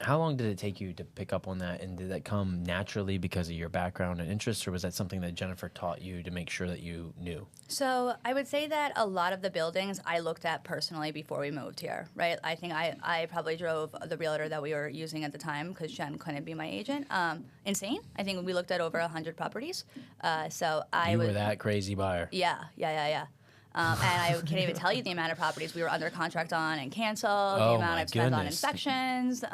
How long did it take you to pick up on that? And did that come naturally because of your background and interests, or was that something that Jennifer taught you to make sure that you knew? So I would say that a lot of the buildings I looked at personally before we moved here, right? I think I probably drove the realtor that we were using at the time because Jen couldn't be my agent. Insane. I think we looked at over 100 properties. So You were that crazy buyer. Yeah. And I can't even tell you the amount of properties we were under contract on and canceled, the amount I've spent on inspections.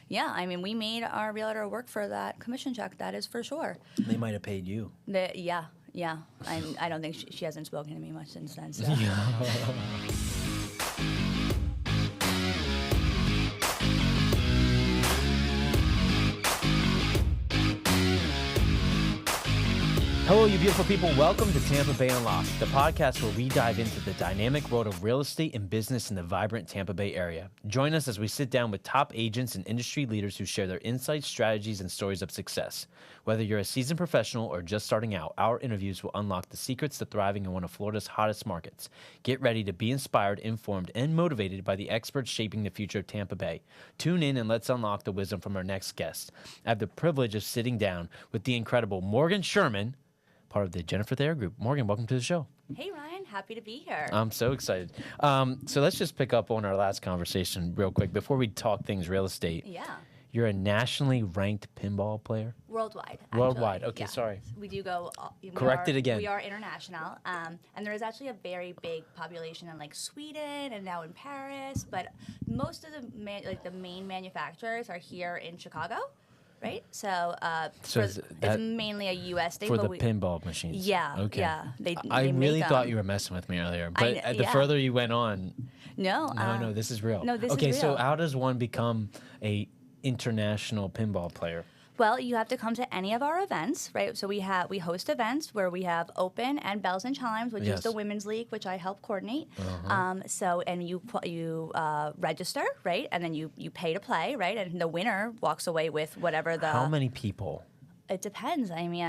Yeah, I mean, we made our realtor work for that commission check, that is for sure. They might have paid you. Yeah. I don't think she hasn't spoken to me much since then. So. Hello, you beautiful people. Welcome to Tampa Bay Unlocked, the podcast where we dive into the dynamic world of real estate and business in the vibrant Tampa Bay area. Join us as we sit down with top agents and industry leaders who share their insights, strategies, and stories of success. Whether you're a seasoned professional or just starting out, our interviews will unlock the secrets to thriving in one of Florida's hottest markets. Get ready to be inspired, informed, and motivated by the experts shaping the future of Tampa Bay. Tune in and let's unlock the wisdom from our next guest. I have the privilege of sitting down with the incredible Morgan Sherman, part of the Jennifer Thayer Group. Morgan, welcome to the show. Hey, Ryan. Happy to be here. I'm so excited. So let's just pick up on our last conversation real quick before we talk things real estate. Yeah. You're a nationally ranked pinball player? Worldwide. Actually. Worldwide. Okay, yeah. Sorry. We do go. Correct it again. We are international, and there is actually a very big population in like Sweden and now in Paris. But most of the main manufacturers are here in Chicago. Right, so it's mainly a U.S. thing. For the pinball machines. Yeah, okay. Yeah. I really thought you were messing with me earlier, but the further you went on, no, this is real. No, this is real. Okay, so how does one become a international pinball player? Well, you have to come to any of our events, right? So we host events where we have Open and Bells and Chimes, which is the women's league, which I help coordinate. And you register, right? And then you pay to play, right? And the winner walks away with whatever the. How many people? It depends. I mean,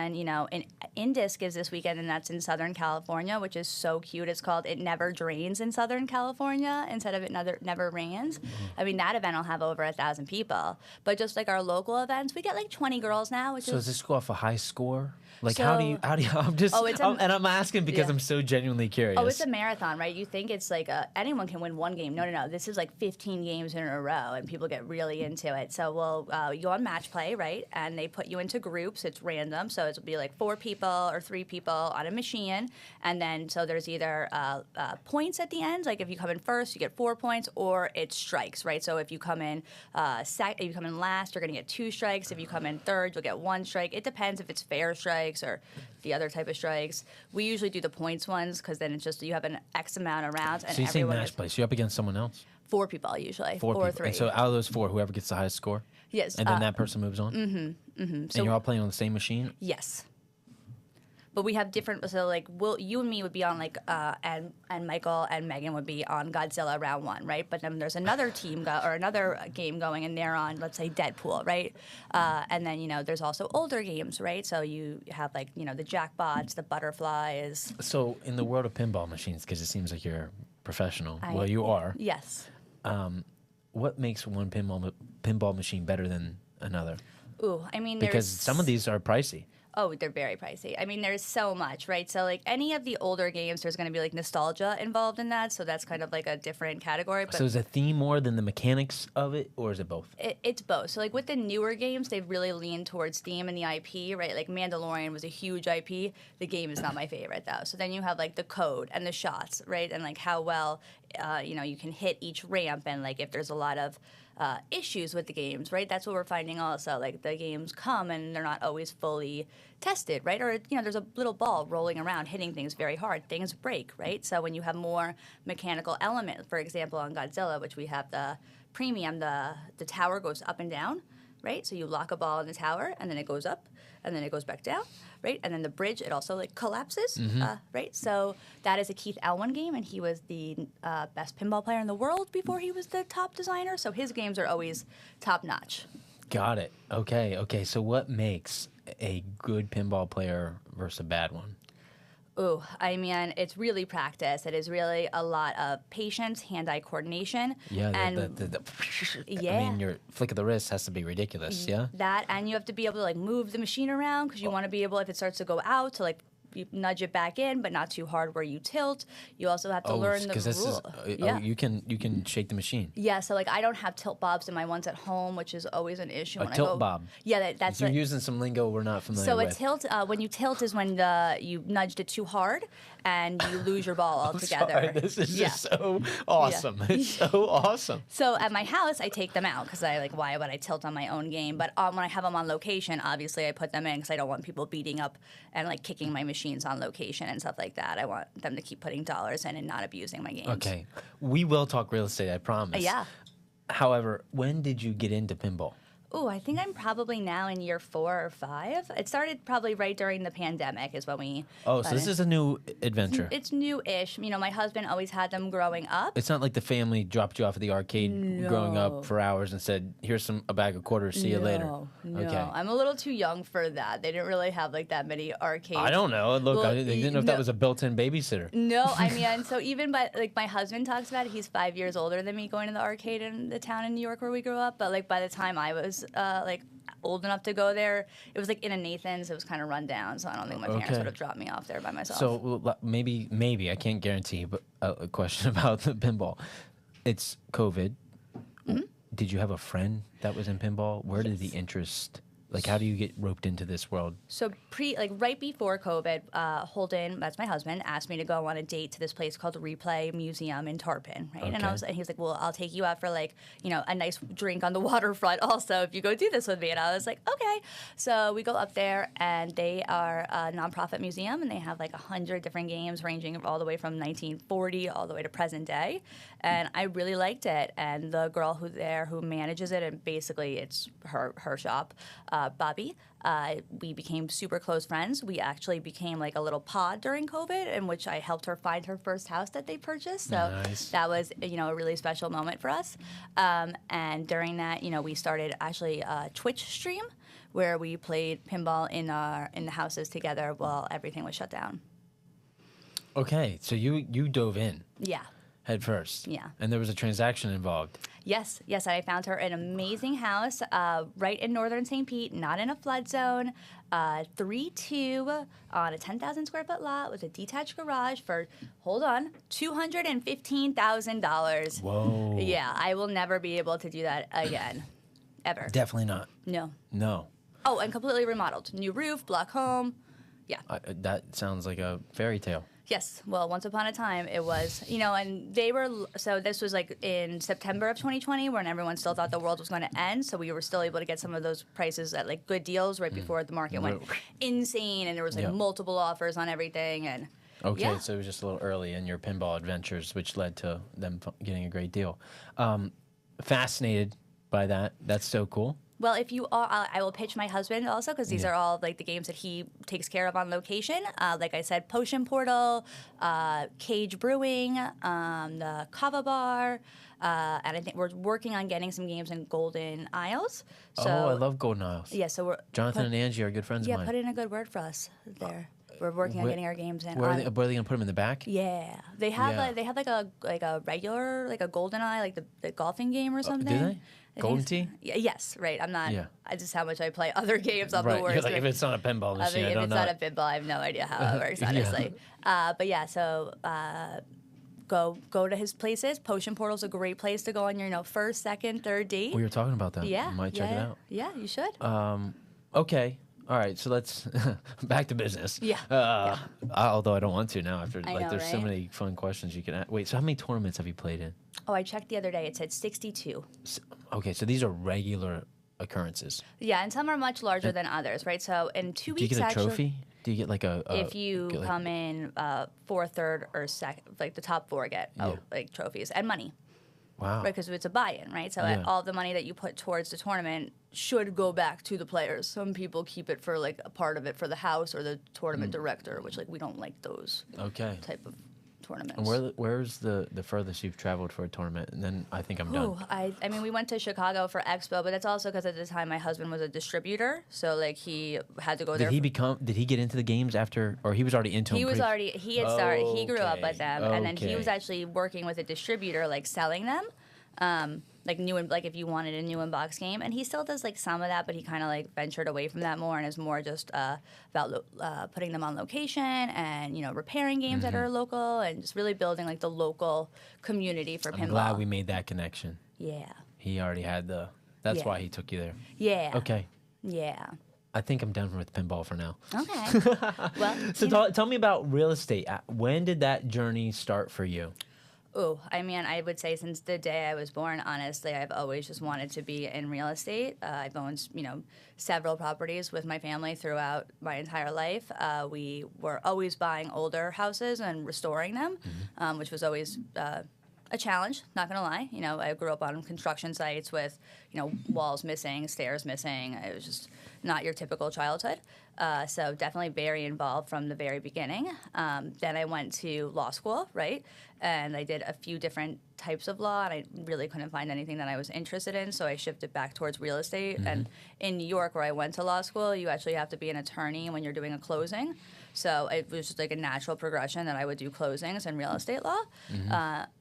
Indisc is this weekend, and that's in Southern California, which is so cute. It's called It Never Drains in Southern California instead of It Never Rains. I mean, that event will have over 1,000 people. But just like our local events, we get like 20 girls now. Does this go off a high score? Like, how do you, and I'm asking because I'm so genuinely curious. Oh, it's a marathon, right? You think it's like anyone can win one game. No. This is like 15 games in a row, and people get really into it. So you go on match play, right? And they put you into groups. It's random. So it'll be like 4 people or 3 people on a machine. And then, so there's either points at the end. Like if you come in first, you get 4 points, or it's strikes, right? So if you come in last, you're going to get 2 strikes. If you come in third, you'll get 1 strike. It depends if it's fair strikes or the other type of strikes. We usually do the points ones because then it's just you have an X amount of rounds. And so you say match play. So you're up against someone else? 4 people usually. 4 or people. 3. And so out of those 4, whoever gets the highest score? Yes. And then that person moves on? And you're all playing on the same machine? Yes. But we have different, so like you and me would be on like, and Michael and Megan would be on Godzilla round 1, right? But then there's another team or another game going, and they're on, let's say, Deadpool, right? And then, there's also older games, right? So you have like, the jackpots, the butterflies. So in the world of pinball machines, because it seems like you're professional, you are. Yes. What makes one pinball machine better than another? Ooh, I mean, because some of these are pricey. Oh, they're very pricey. I mean, there's so much, right? So, like, any of the older games, there's going to be, like, nostalgia involved in that, so that's kind of, like, a different category. But so is a theme more than the mechanics of it, or is it both? It's both. So, like, with the newer games, they've really leaned towards theme and the IP, right? Like, Mandalorian was a huge IP. The game is not my favorite, though. So then you have, like, the code and the shots, right? And, like, how well, you can hit each ramp and, like, if there's a lot of issues with the games, right? That's what we're finding also. Like, the games come and they're not always fully tested, right? Or, there's a little ball rolling around hitting things very hard. Things break, right? So when you have more mechanical element, for example, on Godzilla, which we have the premium, the tower goes up and down, right? So you lock a ball in the tower, and then it goes up, and then it goes back down, right? And then the bridge, it also, like, collapses, right? So that is a Keith Elwin game, and he was the best pinball player in the world before he was the top designer. So his games are always top-notch. Got it. Okay. So what makes a good pinball player versus a bad one? Ooh, I mean, it's really practice. It is really a lot of patience, hand-eye coordination. Yeah, and I mean, your flick of the wrist has to be ridiculous, yeah? that, and you have to be able to like move the machine around because you want to be able, if it starts to go out, to like you nudge it back in, but not too hard where you tilt. You also have to learn the rule. You can shake the machine. Yeah, so like I don't have tilt bobs in my ones at home, which is always an issue. A when tilt I go, bob. Yeah, that's You're like, using some lingo we're not familiar so with. a tilt. When you tilt is when you nudged it too hard and you lose your ball altogether. Sorry, this is just so awesome. Yeah. It's so awesome. So at my house, I take them out because I like, why would I tilt on my own game? But when I have them on location, obviously I put them in because I don't want people beating up and like kicking my machines on location and stuff like that. I want them to keep putting dollars in and not abusing my games. Okay, we will talk real estate, I promise. Yeah. However, when did you get into pinball? Oh, I think I'm probably now in year 4 or 5. It started probably right during the pandemic is when we... Oh, so this is a new adventure. It's new-ish. You know, my husband always had them growing up. It's not like the family dropped you off at the arcade growing up for hours and said, here's a bag of quarters, see you later. No, okay. I'm a little too young for that. They didn't really have like that many arcades. I don't know. Look, Well, they didn't know if that was a built-in babysitter. No, I mean, so even by like my husband talks about it, he's 5 years older than me going to the arcade in the town in New York where we grew up. But like by the time I was like old enough to go there, it was like in a Nathan's. It was kind of run down, so I don't think my parents would have dropped me off there by myself. So maybe I can't guarantee, but a question about the pinball. It's COVID. Mm-hmm. Did you have a friend that was in pinball? Where did the interest? Like, how do you get roped into this world? So right before COVID, Holden, that's my husband, asked me to go on a date to this place called the Replay Museum in Tarpon, right? Okay. And he was like, well, I'll take you out for like, a nice drink on the waterfront also if you go do this with me. And I was like, okay. So we go up there and they are a nonprofit museum and they have like 100 different games ranging all the way from 1940 all the way to present day. And I really liked it. And the girl who manages it, and basically it's her shop, Bobby, we became super close friends. We actually became like a little pod during COVID in which I helped her find her first house that they purchased. So that was, a really special moment for us. And during that, we started actually a Twitch stream where we played pinball in the houses together while everything was shut down. Okay, so you dove in. Yeah. Head first. Yeah. And there was a transaction involved. Yes. I found her an amazing house right in northern St. Pete, not in a flood zone, 3-2 on a 10,000 square foot lot with a detached garage for, hold on, $215,000. Whoa. Yeah, I will never be able to do that again, ever. Definitely not. No. Oh, and completely remodeled. New roof, block home. Yeah. That sounds like a fairy tale. Yes. Well, once upon a time, it was, and they were, so this was like in September of 2020 when everyone still thought the world was going to end. So we were still able to get some of those prices at like good deals right before the market went insane and there was like multiple offers on everything. And okay, so it was just a little early in your pinball adventures, which led to them getting a great deal. Fascinated by that. That's so cool. Well, if you are, I will pitch my husband also because these are all like the games that he takes care of on location. Like I said, Potion Portal, Cage Brewing, the Kava Bar, and I think we're working on getting some games in Golden Isles. So, I love Golden Isles. Yeah, so Jonathan and Angie are good friends of mine. Yeah, put in a good word for us there. We're working on getting our games in. Where are they going to put them in the back? Yeah, they have like a regular like a Golden Eye like the golfing game or something. Do they? Golden Tee? Yes, right. I'm not. Yeah. I just how much I play other games on the words. You're like, if it's not a pinball machine, I don't know. If it's not a pinball, I have no idea how it works, honestly. But yeah, so go to his places. Potion Portal's a great place to go on your first, second, third date. We were talking about that. Yeah, you might check it out. Yeah, you should. Okay. All right, so let's back to business. Yeah. Although I don't want to now after there's there's so many fun questions you can ask. Wait, so how many tournaments have you played in? Oh, I checked the other day. It said 62. Okay, so these are regular occurrences. Yeah, and some are much larger than others, right? So in 2 weeks, do you get a trophy? Do you get like a? If you come in fourth, third, or second, like the top 4 get like trophies and money. Wow. Right, because it's a buy-in, right? So all the money that you put towards the tournament should go back to the players. Some people keep it for like a part of it for the house or the tournament director, which like we don't like those type of tournaments. And where's the furthest you've traveled for a tournament? And then I think I'm done. I mean, we went to Chicago for Expo, but that's also because at the time my husband was a distributor, so like he had to go there. Did he get into the games after, or he was already into them? He had started. He grew up with them, and then he was actually working with a distributor, like selling them. Like if you wanted a new in-box game, and he still does like some of that, but he kind of like ventured away from that more and is more just about putting them on location and repairing games that are local and just really building like the local community for pinball. I'm glad we made that connection. Yeah. He already had that's why he took you there. Yeah. Okay. Yeah. I think I'm done with pinball for now. Okay. Well, so tell me about real estate. When did that journey start for you? Oh, I mean, I would say since the day I was born, honestly, I've always just wanted to be in real estate. I've owned, several properties with my family throughout my entire life. We were always buying older houses and restoring them, which was always a challenge, not going to lie. I grew up on construction sites with, walls missing, stairs missing. It was just not your typical childhood. So definitely very involved from the very beginning. Then I went to law school, right? And I did a few different types of law, and I really couldn't find anything that I was interested in, so I shifted back towards real estate. And in New York, where I went to law school, you actually have to be an attorney when you're doing a closing. So it was just like a natural progression that I would do closings in real estate law.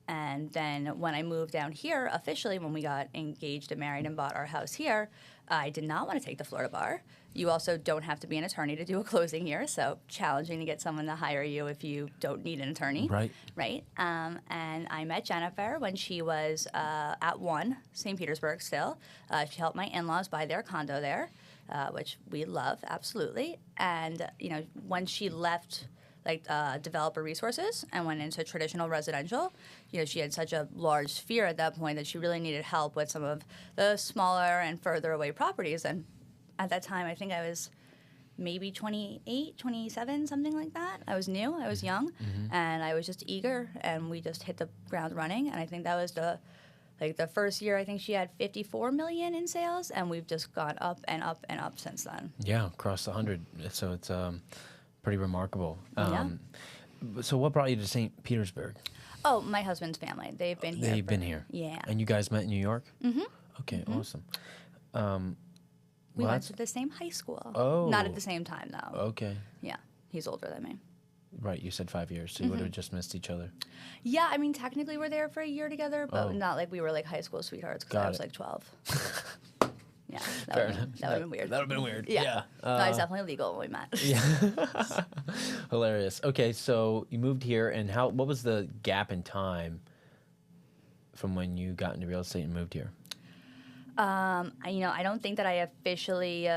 And then when I moved down here, officially, when we got engaged and married and bought our house here, I did not want to take the Florida bar. You also don't have to be an attorney to do a closing here, so challenging to get someone to hire you if you don't need an attorney. Right. Right. And I met Jennifer when she was at St. Petersburg still. She helped my in-laws buy their condo there, which we love, absolutely. And, when she left developer resources and went into traditional residential, she had such a large sphere at that point that she really needed help with some of the smaller and further away properties. And at that time, I think I was maybe 28, 27, something like that. I was new, I was young, and I was just eager, and we just hit the ground running. And I think that was the first year, I think she had 54 million in sales, and we've just gone up and up and up since then. Yeah, across the 100. So it's pretty remarkable. Yeah. So what brought you to St. Petersburg? Oh, my husband's family. They've been here. They've been here. Yeah. And you guys met in New York? Mm-hmm. Okay, awesome. We went to the same high school. Oh. Not at the same time, though. Okay. Yeah. He's older than me. Right, you said 5 years, so you would have just missed each other. Yeah, I mean, technically we're there for a year together, but not like we were like high school sweethearts because I was like 12. Yeah, that would have been weird. That would have been weird. Yeah. No, I was definitely legal when we met. Yeah. Hilarious. Okay, so you moved here, and what was the gap in time from when you got into real estate and moved here? I don't think that I officially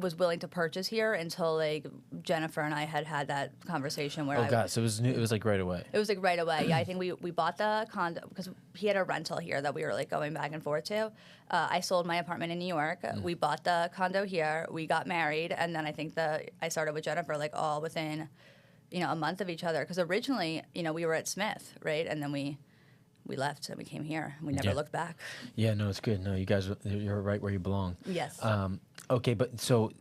was willing to purchase here until like Jennifer and I had that conversation where. Oh God! So it was new, it was like right away. It was like right away. Yeah, I think we bought the condo because he had a rental here that we were like going back and forth to. I sold my apartment in New York. We bought the condo here. We got married, and then I think I started with Jennifer like all within, a month of each other. Because originally, we were at Smith, right, and then we left and we came here. We never looked back. Yeah, no, it's good. No, you're right where you belong. Yes. Okay, but so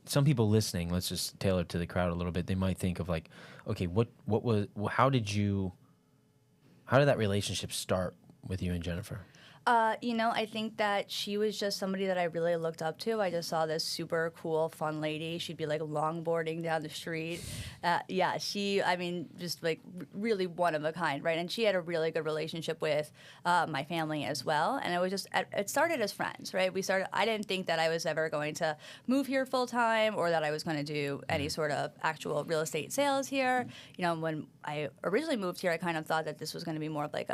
some people listening, let's just tailor to the crowd a little bit. They might think of like, okay, how did that relationship start with you and Jennifer? I think that she was just somebody that I really looked up to. I just saw this super cool, fun lady. She'd be like longboarding down the street. Just like really one of a kind, right? And she had a really good relationship with my family as well. And it was just, it started as friends, right? I didn't think that I was ever going to move here full time or that I was going to do any sort of actual real estate sales here. When I originally moved here, I kind of thought that this was going to be more of like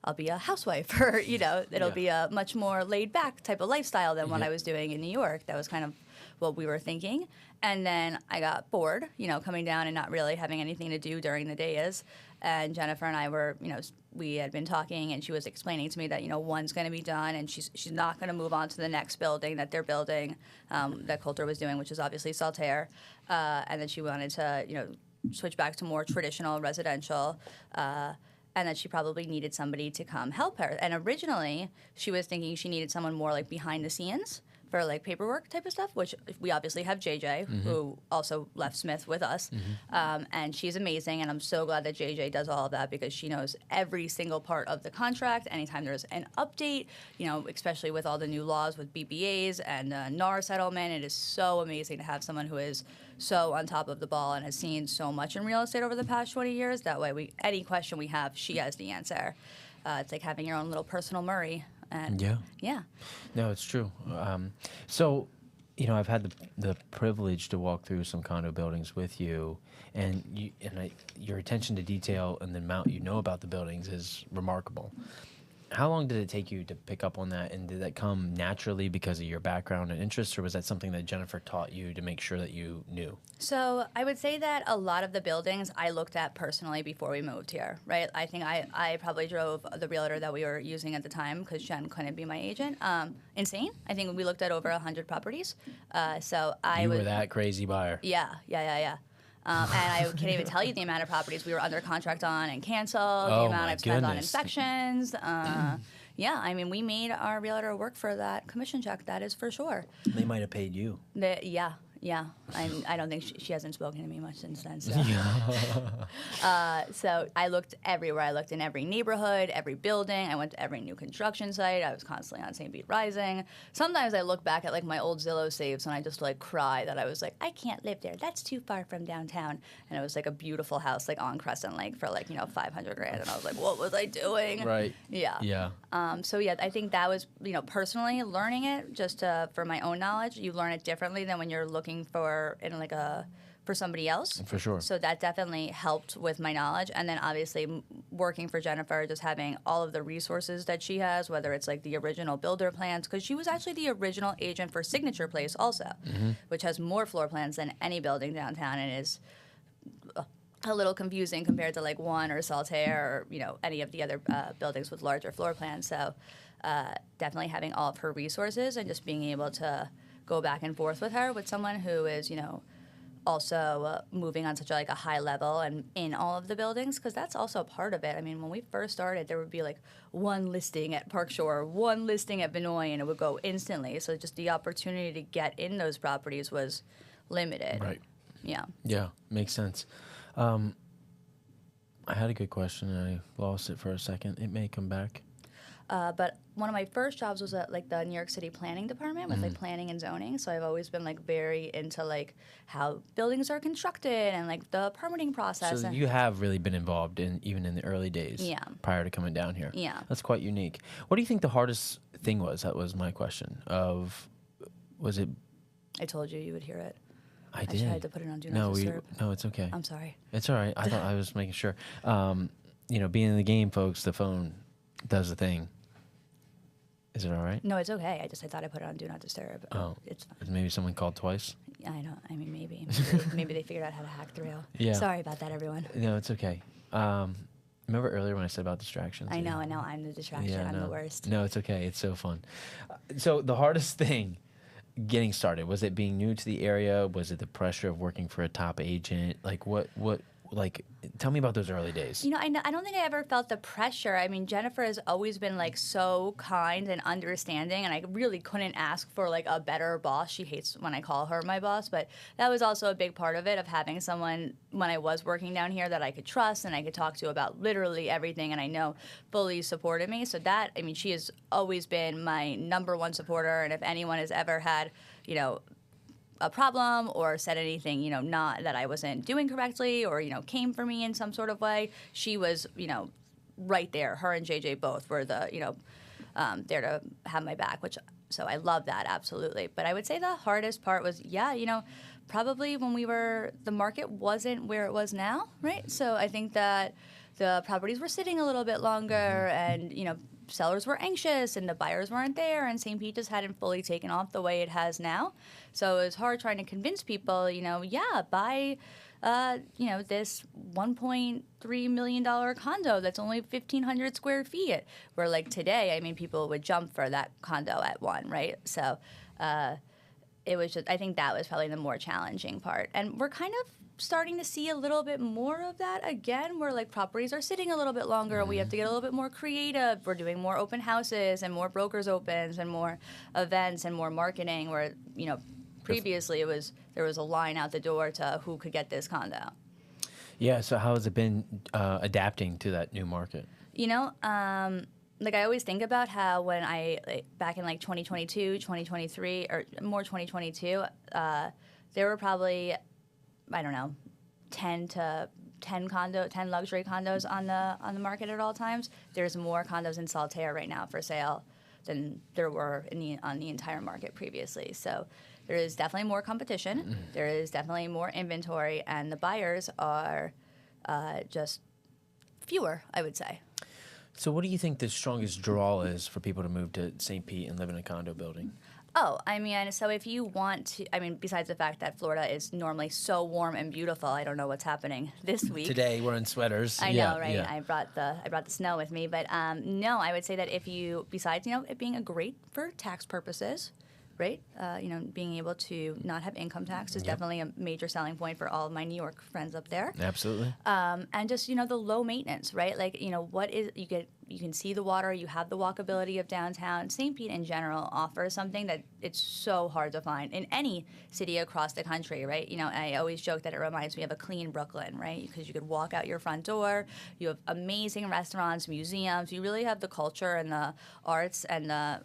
I'll be a housewife, or it'll be a much more laid back type of lifestyle than what I was doing in New York. That was kind of what we were thinking. And then I got bored, coming down and not really having anything to do during the days. And Jennifer and I were, we had been talking, and she was explaining to me that one's going to be done, and she's not going to move on to the next building that they're building, that Coulter was doing, which is obviously Saltaire. And then she wanted to switch back to more traditional residential. And that she probably needed somebody to come help her. And originally, she was thinking she needed someone more like behind the scenes, for like paperwork type of stuff, which we obviously have JJ, who also left Smith with us. And she's amazing. And I'm so glad that JJ does all of that because she knows every single part of the contract. Anytime there's an update, especially with all the new laws with BBAs and NAR settlement, it is so amazing to have someone who is so on top of the ball and has seen so much in real estate over the past 20 years. That way, any question we have, she has the answer. It's like having your own little personal Murray. And yeah. No, it's true. So, I've had the privilege to walk through some condo buildings with you, and your attention to detail and the amount you know about the buildings is remarkable. How long did it take you to pick up on that, and did that come naturally because of your background and interests, or was that something that Jennifer taught you to make sure that you knew? So I would say that a lot of the buildings I looked at personally before we moved here, right? I think I probably drove the realtor that we were using at the time because Jen couldn't be my agent. Insane. I think we looked at over 100 properties. So you were that crazy buyer. Yeah. And I can't even tell you the amount of properties we were under contract on and canceled, the amount I've spent on inspections. We made our realtor work for that commission check, that is for sure. They might have paid you. Yeah. I don't think she hasn't spoken to me much since then. So. So I looked everywhere. I looked in every neighborhood, every building. I went to every new construction site. I was constantly on St. Pete Rising. Sometimes I look back at like my old Zillow saves and I just like cry that I was like, I can't live there. That's too far from downtown. And it was like a beautiful house like on Crescent Lake for like, $500,000. And I was like, what was I doing? Right. Yeah. I think that was, personally learning it just for my own knowledge. You learn it differently than when you're looking for for somebody else. For sure. So that definitely helped with my knowledge. And then obviously working for Jennifer, just having all of the resources that she has, whether it's like the original builder plans, because she was actually the original agent for Signature Place also, which has more floor plans than any building downtown and is a little confusing compared to like One or Saltaire or, any of the other buildings with larger floor plans. So definitely having all of her resources and just being able to go back and forth with her, with someone who is, also moving on such a high level and in all of the buildings, because that's also part of it. I mean, when we first started, there would be like one listing at Park Shore, one listing at Vinoy, and it would go instantly. So just the opportunity to get in those properties was limited. Right. Yeah. Yeah, makes sense. I had a good question and I lost it for a second. It may come back. But one of my first jobs was at like the New York City planning department with like planning and zoning. So I've always been like very into like how buildings are constructed and like the permitting process. So you have really been involved even in the early days prior to coming down here. Yeah. That's quite unique. What do you think the hardest thing was? That was my question. Was it? I told you would hear it. I did. I tried to put it on Do Not Disturb. No, it's okay. I'm sorry. It's all right. I thought I was making sure. Being in the game, folks, the phone does the thing. Is it all right? No, it's okay. I thought I put it on Do Not Disturb. Oh, it's fine. Maybe someone called twice. Maybe. Maybe they figured out how to hack through. Yeah. Sorry about that, everyone. No, it's okay. Remember earlier when I said about distractions? I know. I'm the distraction. Yeah, I'm the worst. No, it's okay. It's so fun. So the hardest thing getting started, was it being new to the area? Was it the pressure of working for a top agent? Tell me about those early days. I don't think I ever felt the pressure. I mean, Jennifer has always been like so kind and understanding, and I really couldn't ask for like a better boss. She hates when I call her my boss, but that was also a big part of it, of having someone when I was working down here that I could trust and I could talk to about literally everything, and I know fully supported me. So that, I mean, she has always been my number one supporter, and if anyone has ever had, a problem or said anything, not that I wasn't doing correctly or, came for me in some sort of way, she was, right there. Her and JJ both were the, there to have my back, so I love that, absolutely. But I would say the hardest part was, probably when the market wasn't where it was now, right? So I think that the properties were sitting a little bit longer and, sellers were anxious and the buyers weren't there, and St. Pete just hadn't fully taken off the way it has now. So it was hard trying to convince people, buy, this $1.3 million condo that's only 1,500 square feet. Where like today, I mean, people would jump for that condo at one, right? So it was just, I think that was probably the more challenging part. And we're kind of starting to see a little bit more of that again, where like properties are sitting a little bit longer. We have to get a little bit more creative. We're doing more open houses and more brokers opens and more events and more marketing, where, previously there was a line out the door to who could get this condo. Yeah, so how has it been adapting to that new market? Like I always think about how when back in like 2022, 2023, or more 2022, there were probably, I don't know, 10 luxury condos on the market at all times. There's more condos in Saltaire right now for sale than there were on the entire market previously. So there is definitely more competition. There is definitely more inventory, and the buyers are just fewer, I would say. So what do you think the strongest draw is for people to move to St. Pete and live in a condo building? Oh, I mean, so if you want to, besides the fact that Florida is normally so warm and beautiful, I don't know what's happening this week. Today we're in sweaters. I know, right? Yeah. I brought the snow with me, but no, I would say that if you, besides it being great for tax purposes, right? Being able to not have income tax is definitely a major selling point for all of my New York friends up there. Absolutely. And just the low maintenance, right? Like what is you can see the water, you have the walkability of downtown. St. Pete in general offers something that it's so hard to find in any city across the country, right? I always joke that it reminds me of a clean Brooklyn, right? Because you could walk out your front door, you have amazing restaurants, museums, you really have the culture and the arts and the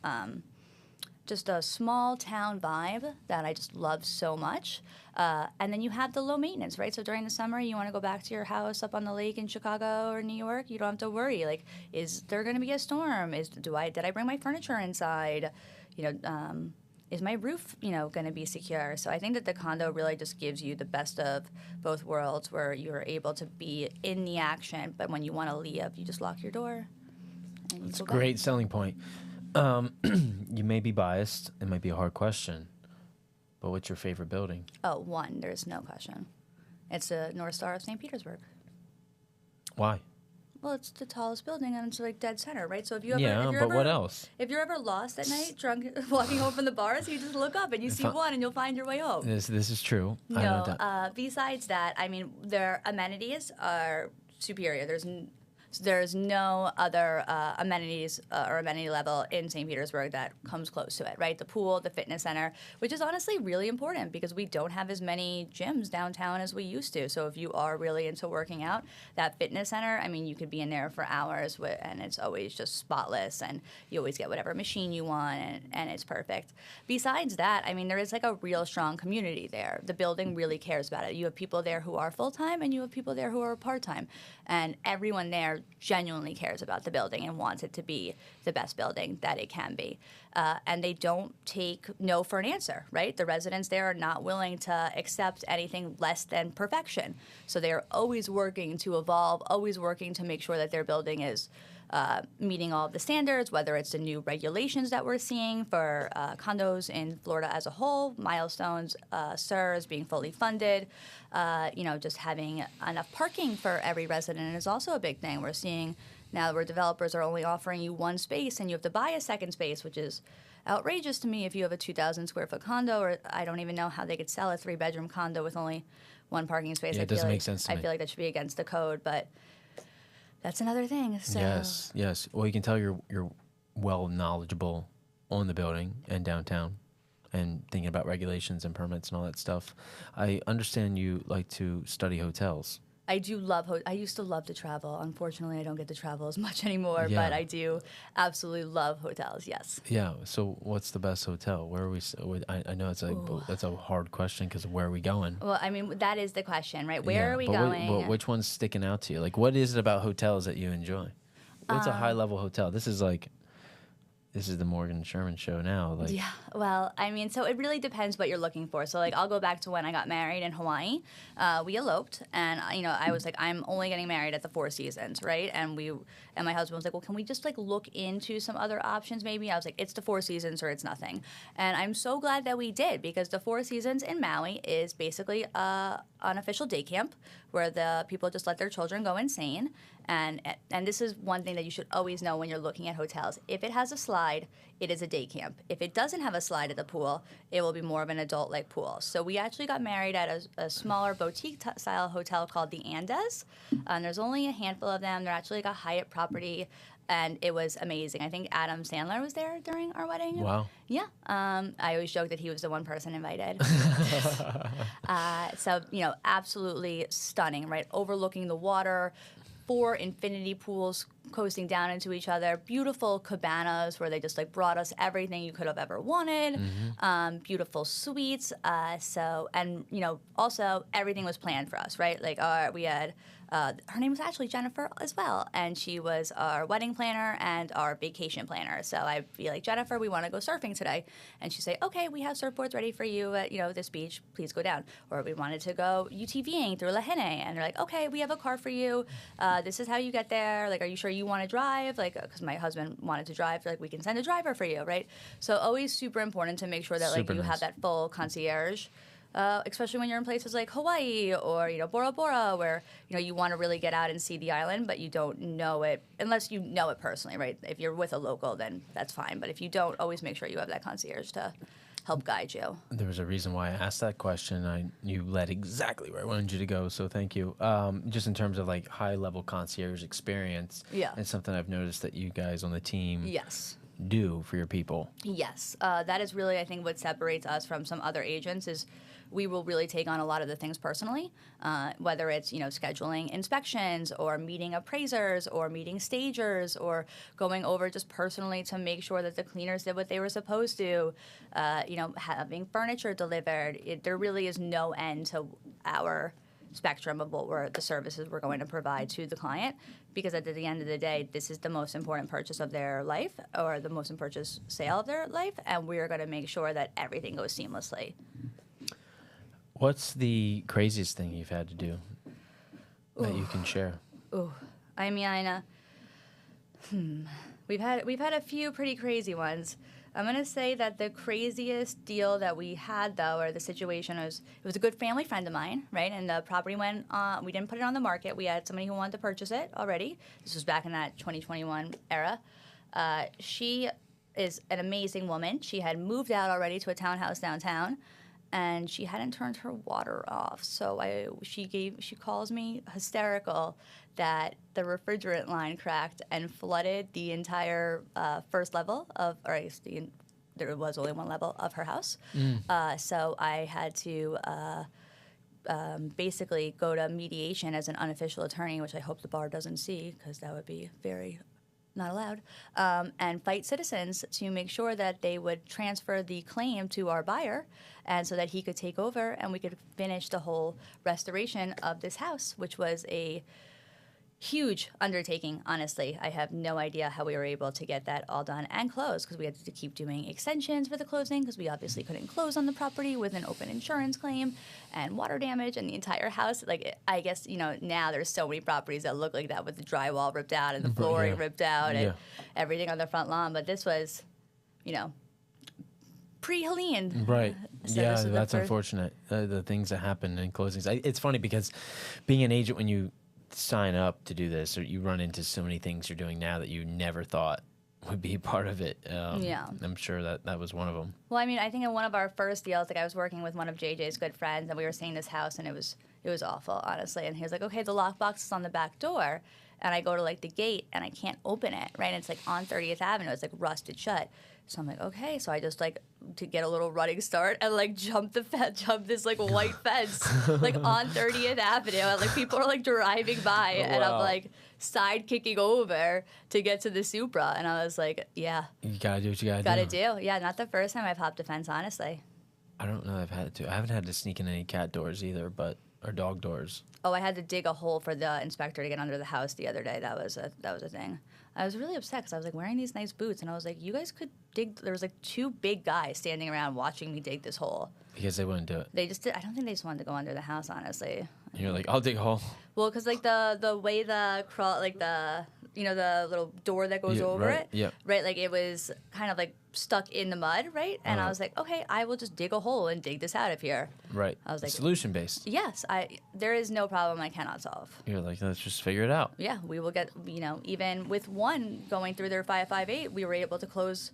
just a small town vibe that I just love so much. And then you have the low maintenance, right? So during the summer, you want to go back to your house up on the lake in Chicago or New York, you don't have to worry. Like, is there going to be a storm? Did I bring my furniture inside? Is my roof, going to be secure? So I think that the condo really just gives you the best of both worlds, where you're able to be in the action, but when you want to leave, you just lock your door. That's a great selling point. You may be biased. It might be a hard question, but what's your favorite building? Oh, one. There's no question. It's the North Star of St. Petersburg. Why? Well, it's the tallest building, and it's like dead center, right? So if you what else? If you're ever lost at night, drunk, walking home from the bars, you just look up and you see one, and you'll find your way home. This is true. No, besides that, their amenities are superior. There's no other amenities or amenity level in St. Petersburg that comes close to it, right? The pool, the fitness center, which is honestly really important because we don't have as many gyms downtown as we used to. So if you are really into working out, that fitness center, you could be in there for hours and it's always just spotless, and you always get whatever machine you want, and it's perfect. Besides that, there is like a real strong community there. The building really cares about it. You have people there who are full-time, and you have people there who are part-time, and everyone there genuinely cares about the building and wants it to be the best building that it can be. And they don't take no for an answer, right? The residents there are not willing to accept anything less than perfection. So they are always working to evolve, always working to make sure that their building is meeting all of the standards, whether it's the new regulations that we're seeing for condos in Florida as a whole, milestones, SERS being fully funded, just having enough parking for every resident is also a big thing. We're seeing now where developers are only offering you one space and you have to buy a second space, which is outrageous to me if you have a 2,000 square foot condo, or I don't even know how they could sell a 3-bedroom condo with only one parking space. Yeah, it doesn't make sense to me. I feel like that should be against the code, but that's another thing. So. Yes. Well, you can tell you're well knowledgeable on the building and downtown and thinking about regulations and permits and all that stuff. I understand you like to study hotels. I do love. I used to love to travel. Unfortunately, I don't get to travel as much anymore. Yeah. But I do absolutely love hotels. Yes. Yeah. So, what's the best hotel? Where are we? I know that's a hard question because where are we going? Well, that is the question, right? Where are we going? Which one's sticking out to you? Like, what is it about hotels that you enjoy? What's a high level hotel? This is the Morgan Sherman show now. Yeah, well, so it really depends what you're looking for. So, I'll go back to when I got married in Hawaii. We eloped, and, I was like, I'm only getting married at the Four Seasons, right? And my husband was like, well, can we just, look into some other options maybe? I was like, it's the Four Seasons or it's nothing. And I'm so glad that we did, because the Four Seasons in Maui is basically an official day camp where the people just let their children go insane. And this is one thing that you should always know when you're looking at hotels. If it has a slide, it is a day camp. If it doesn't have a slide at the pool, it will be more of an adult-like pool. So we actually got married at a smaller boutique-style hotel called the Andes. And there's only a handful of them. They're actually like a Hyatt property. And it was amazing. I think Adam Sandler was there during our wedding. Wow. Yeah. I always joke that he was the one person invited. So, absolutely stunning, right? Overlooking the water, 4 infinity pools coasting down into each other, beautiful cabanas where they just brought us everything you could have ever wanted, beautiful suites. Also everything was planned for us, right? We had, her name was actually Jennifer as well, and she was our wedding planner and our vacation planner. So I'd be like, Jennifer, we want to go surfing today. And she'd say, okay, we have surfboards ready for you at, this beach. Please go down. Or we wanted to go UTVing through La Hene. And they're like, okay, we have a car for you. This is how you get there. Are you sure you want to drive? Because my husband wanted to drive. We can send a driver for you, right? So always super important to make sure that you nice. have that full concierge. Especially when you're in places like Hawaii or Bora Bora, where you want to really get out and see the island, but you don't know it unless you know it personally, right? If you're with a local, then that's fine. But if you don't, always make sure you have that concierge to help guide you. There was a reason why I asked that question. You led exactly where I wanted you to go, so thank you. Just in terms of high level concierge experience, it's something I've noticed that you guys on the team do for your people. Yes, that is really, I think, what separates us from some other agents is we will really take on a lot of the things personally, whether it's scheduling inspections or meeting appraisers or meeting stagers or going over just personally to make sure that the cleaners did what they were supposed to, having furniture delivered. There really is no end to our spectrum of the services we're going to provide to the client, because at the end of the day, this is the most important purchase of their life or the most important sale of their life, and we're going to make sure that everything goes seamlessly. What's the craziest thing you've had to do that you can share? I mean, we've had a few pretty crazy ones. I'm going to say that the craziest deal that we had, though, or the situation it was a good family friend of mine, right? And the property went on, we didn't put it on the market. We had somebody who wanted to purchase it already. This was back in that 2021 era. She is an amazing woman. She had moved out already to a townhouse downtown, and she hadn't turned her water off. So she calls me hysterical that the refrigerant line cracked and flooded the entire first level of, or I guess there was only one level of her house. So I had to basically go to mediation as an unofficial attorney, which I hope the bar doesn't see, because that would be very not allowed, and fight citizens to make sure that they would transfer the claim to our buyer, and so that he could take over and we could finish the whole restoration of this house, which was a huge undertaking, honestly. I have no idea how we were able to get that all done and closed, because we had to keep doing extensions for the closing, because we obviously couldn't close on the property with an open insurance claim and water damage and the entire house. I guess, now there's so many properties that look like that with the drywall ripped out and the flooring ripped out and everything on the front lawn. But this was, pre-Helene. Right. So that's unfortunate, the things that happen in closings. It's funny because being an agent, when you sign up to do this, or you run into so many things you're doing now that you never thought would be part of it. I'm sure that was one of them. Well, I mean, I think in one of our first deals, I was working with one of JJ's good friends, and we were seeing this house, and it was awful, honestly. And he was like, okay, the lockbox is on the back door. And I go to the gate, and I can't open it, right? And it's on 30th Avenue. It's rusted shut. So I'm like, okay. So I just to get a little running start and jump this white fence on 30th Avenue. And people are driving by, and I'm side kicking over to get to the Supra. And I was like, yeah, you gotta do what you gotta do. Yeah, not the first time I've hopped a fence, honestly. I don't know. I haven't had to sneak in any cat doors either, or dog doors. Oh, I had to dig a hole for the inspector to get under the house the other day. That was a thing. I was really upset because I was wearing these nice boots, and I was like, you guys could dig. There was like 2 big guys standing around watching me dig this hole. Because they wouldn't do it. They just did. I don't think they just wanted to go under the house, honestly. And you're like, I'll dig a hole. Well, because like the way the crawl, like the the little door that goes over right, it, yeah. right? Like it was kind of like stuck in the mud, right? And I was like, okay, I will just dig a hole and dig this out of here. Right. I was like, solution based. Yes, there is no problem I cannot solve. You're like, let's just figure it out. Yeah, we will get, even with one going through their 558, we were able to close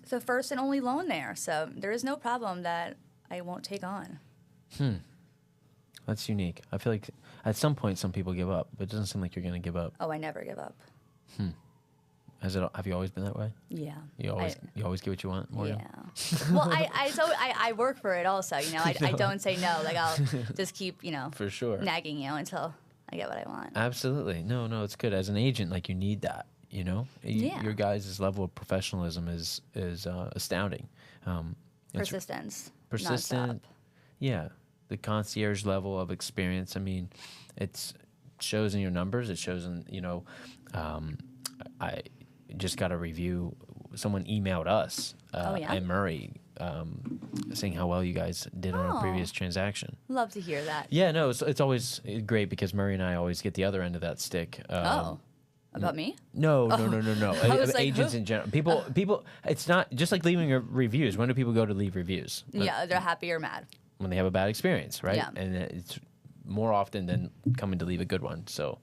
the first and only loan there. So there is no problem that I won't take on. That's unique. I feel like at some point some people give up, but it doesn't seem like you're going to give up. Oh, I never give up. Have you always been that way? Yeah. You always get what you want, Morgan? Yeah. Well, I work for it also, I don't say no. Like I'll just keep, For sure. nagging you until I get what I want. Absolutely. No, it's good. As an agent, like you need that, Yeah. Your guys' level of professionalism is astounding. Persistence. Persistent. Nonstop. Yeah. The concierge level of experience. I mean, it shows in your numbers. It shows in, I just got a review. Someone emailed us, and Murray, saying how well you guys did on a previous transaction. Love to hear that. Yeah, no, it's always great because Murray and I always get the other end of that stick. About me? No. I was like, Agents who? in general. People. It's not just like leaving reviews. When do people go to leave reviews? Yeah, they're happy or mad. When they have a bad experience, right? Yeah. And it's more often than coming to leave a good one. So,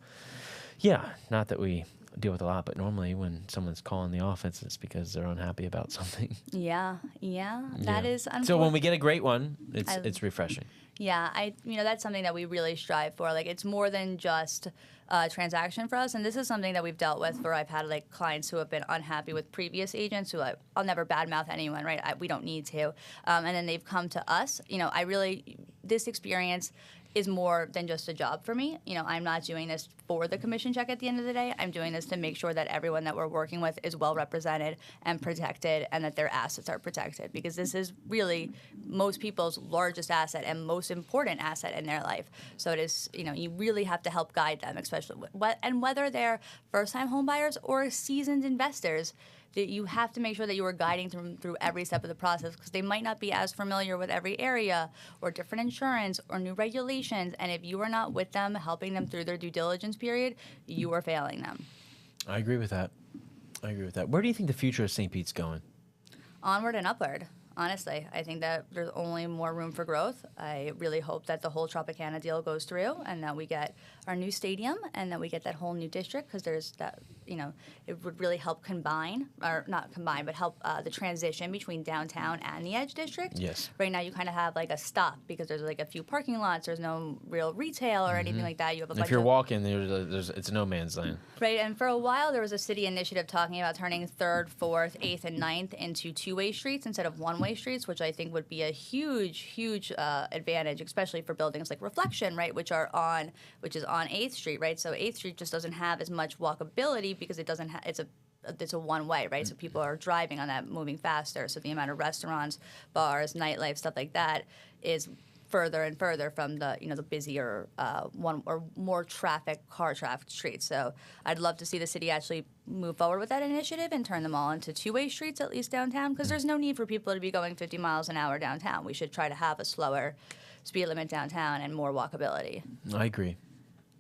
yeah, not that we deal with a lot, but normally when someone's calling the office, it's because they're unhappy about something. Yeah. That is unfortunate. So when we get a great one, it's refreshing. Yeah, that's something that we really strive for. Like, it's more than just a transaction for us, and this is something that we've dealt with where I've had like clients who have been unhappy with previous agents who I'll never badmouth anyone, right? We don't need to, and then they've come to us. This experience is more than just a job for me. I'm not doing this for the commission check at the end of the day. I'm doing this to make sure that everyone that we're working with is well represented and protected and that their assets are protected, because this is really most people's largest asset and most important asset in their life. So it is, you really have to help guide them, especially and whether they're first-time home buyers or seasoned investors, that you have to make sure that you are guiding them through every step of the process, because they might not be as familiar with every area or different insurance or new regulations. And if you are not with them, helping them through their due diligence period, you are failing them. I agree with that. Where do you think the future of St. Pete's going? Onward and upward. Honestly, I think that there's only more room for growth. I really hope that the whole Tropicana deal goes through and that we get our new stadium and that we get that whole new district, because there's that, it would really help help the transition between downtown and the Edge district. Yes. Right now you kind of have like a stop because there's like a few parking lots. There's no real retail or anything like that. You have a bunch if you're walking, it's no man's land. Right, and for a while there was a city initiative talking about turning 3rd, 4th, 8th, and 9th into 2-way streets instead of 1-way streets, which I think would be a huge advantage, especially for buildings like Reflection, right, which is on 8th Street, right? So 8th Street just doesn't have as much walkability because it doesn't have it's a one-way, right? So people are driving on that, moving faster. So the amount of restaurants, bars, nightlife, stuff like that is further and further from the the busier one or more car traffic streets. So I'd love to see the city actually move forward with that initiative and turn them all into 2-way streets, at least downtown, because there's no need for people to be going 50 miles an hour downtown. We should try to have a slower speed limit downtown and more walkability. I agree.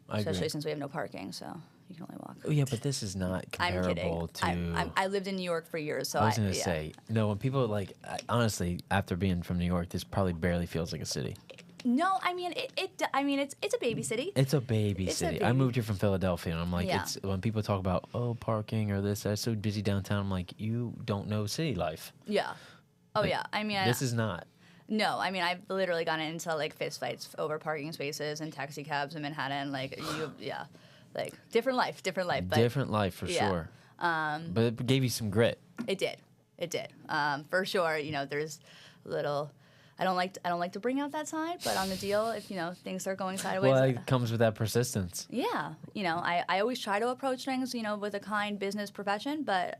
Especially since we have no parking, so you can only walk. Oh, yeah, but this is not comparable to. I lived in New York for years, so I was going to say, no, when people honestly, after being from New York, this probably barely feels like a city. No, I mean it's a baby city. It's a baby city. I moved here from Philadelphia, and I'm like, Yeah. it's when people talk about parking or this, that's so busy downtown. I'm like, you don't know city life. Yeah. Oh yeah. I mean, this is not. No, I mean I've literally gotten into like fist fights over parking spaces and taxi cabs in Manhattan. Like like different life. But, different life for sure. But it gave you some grit. It did. For sure. There's little. I don't like to bring out that side, but on the deal, if things are going sideways. Well, it comes with that persistence. Yeah, I always try to approach things with a kind business profession, but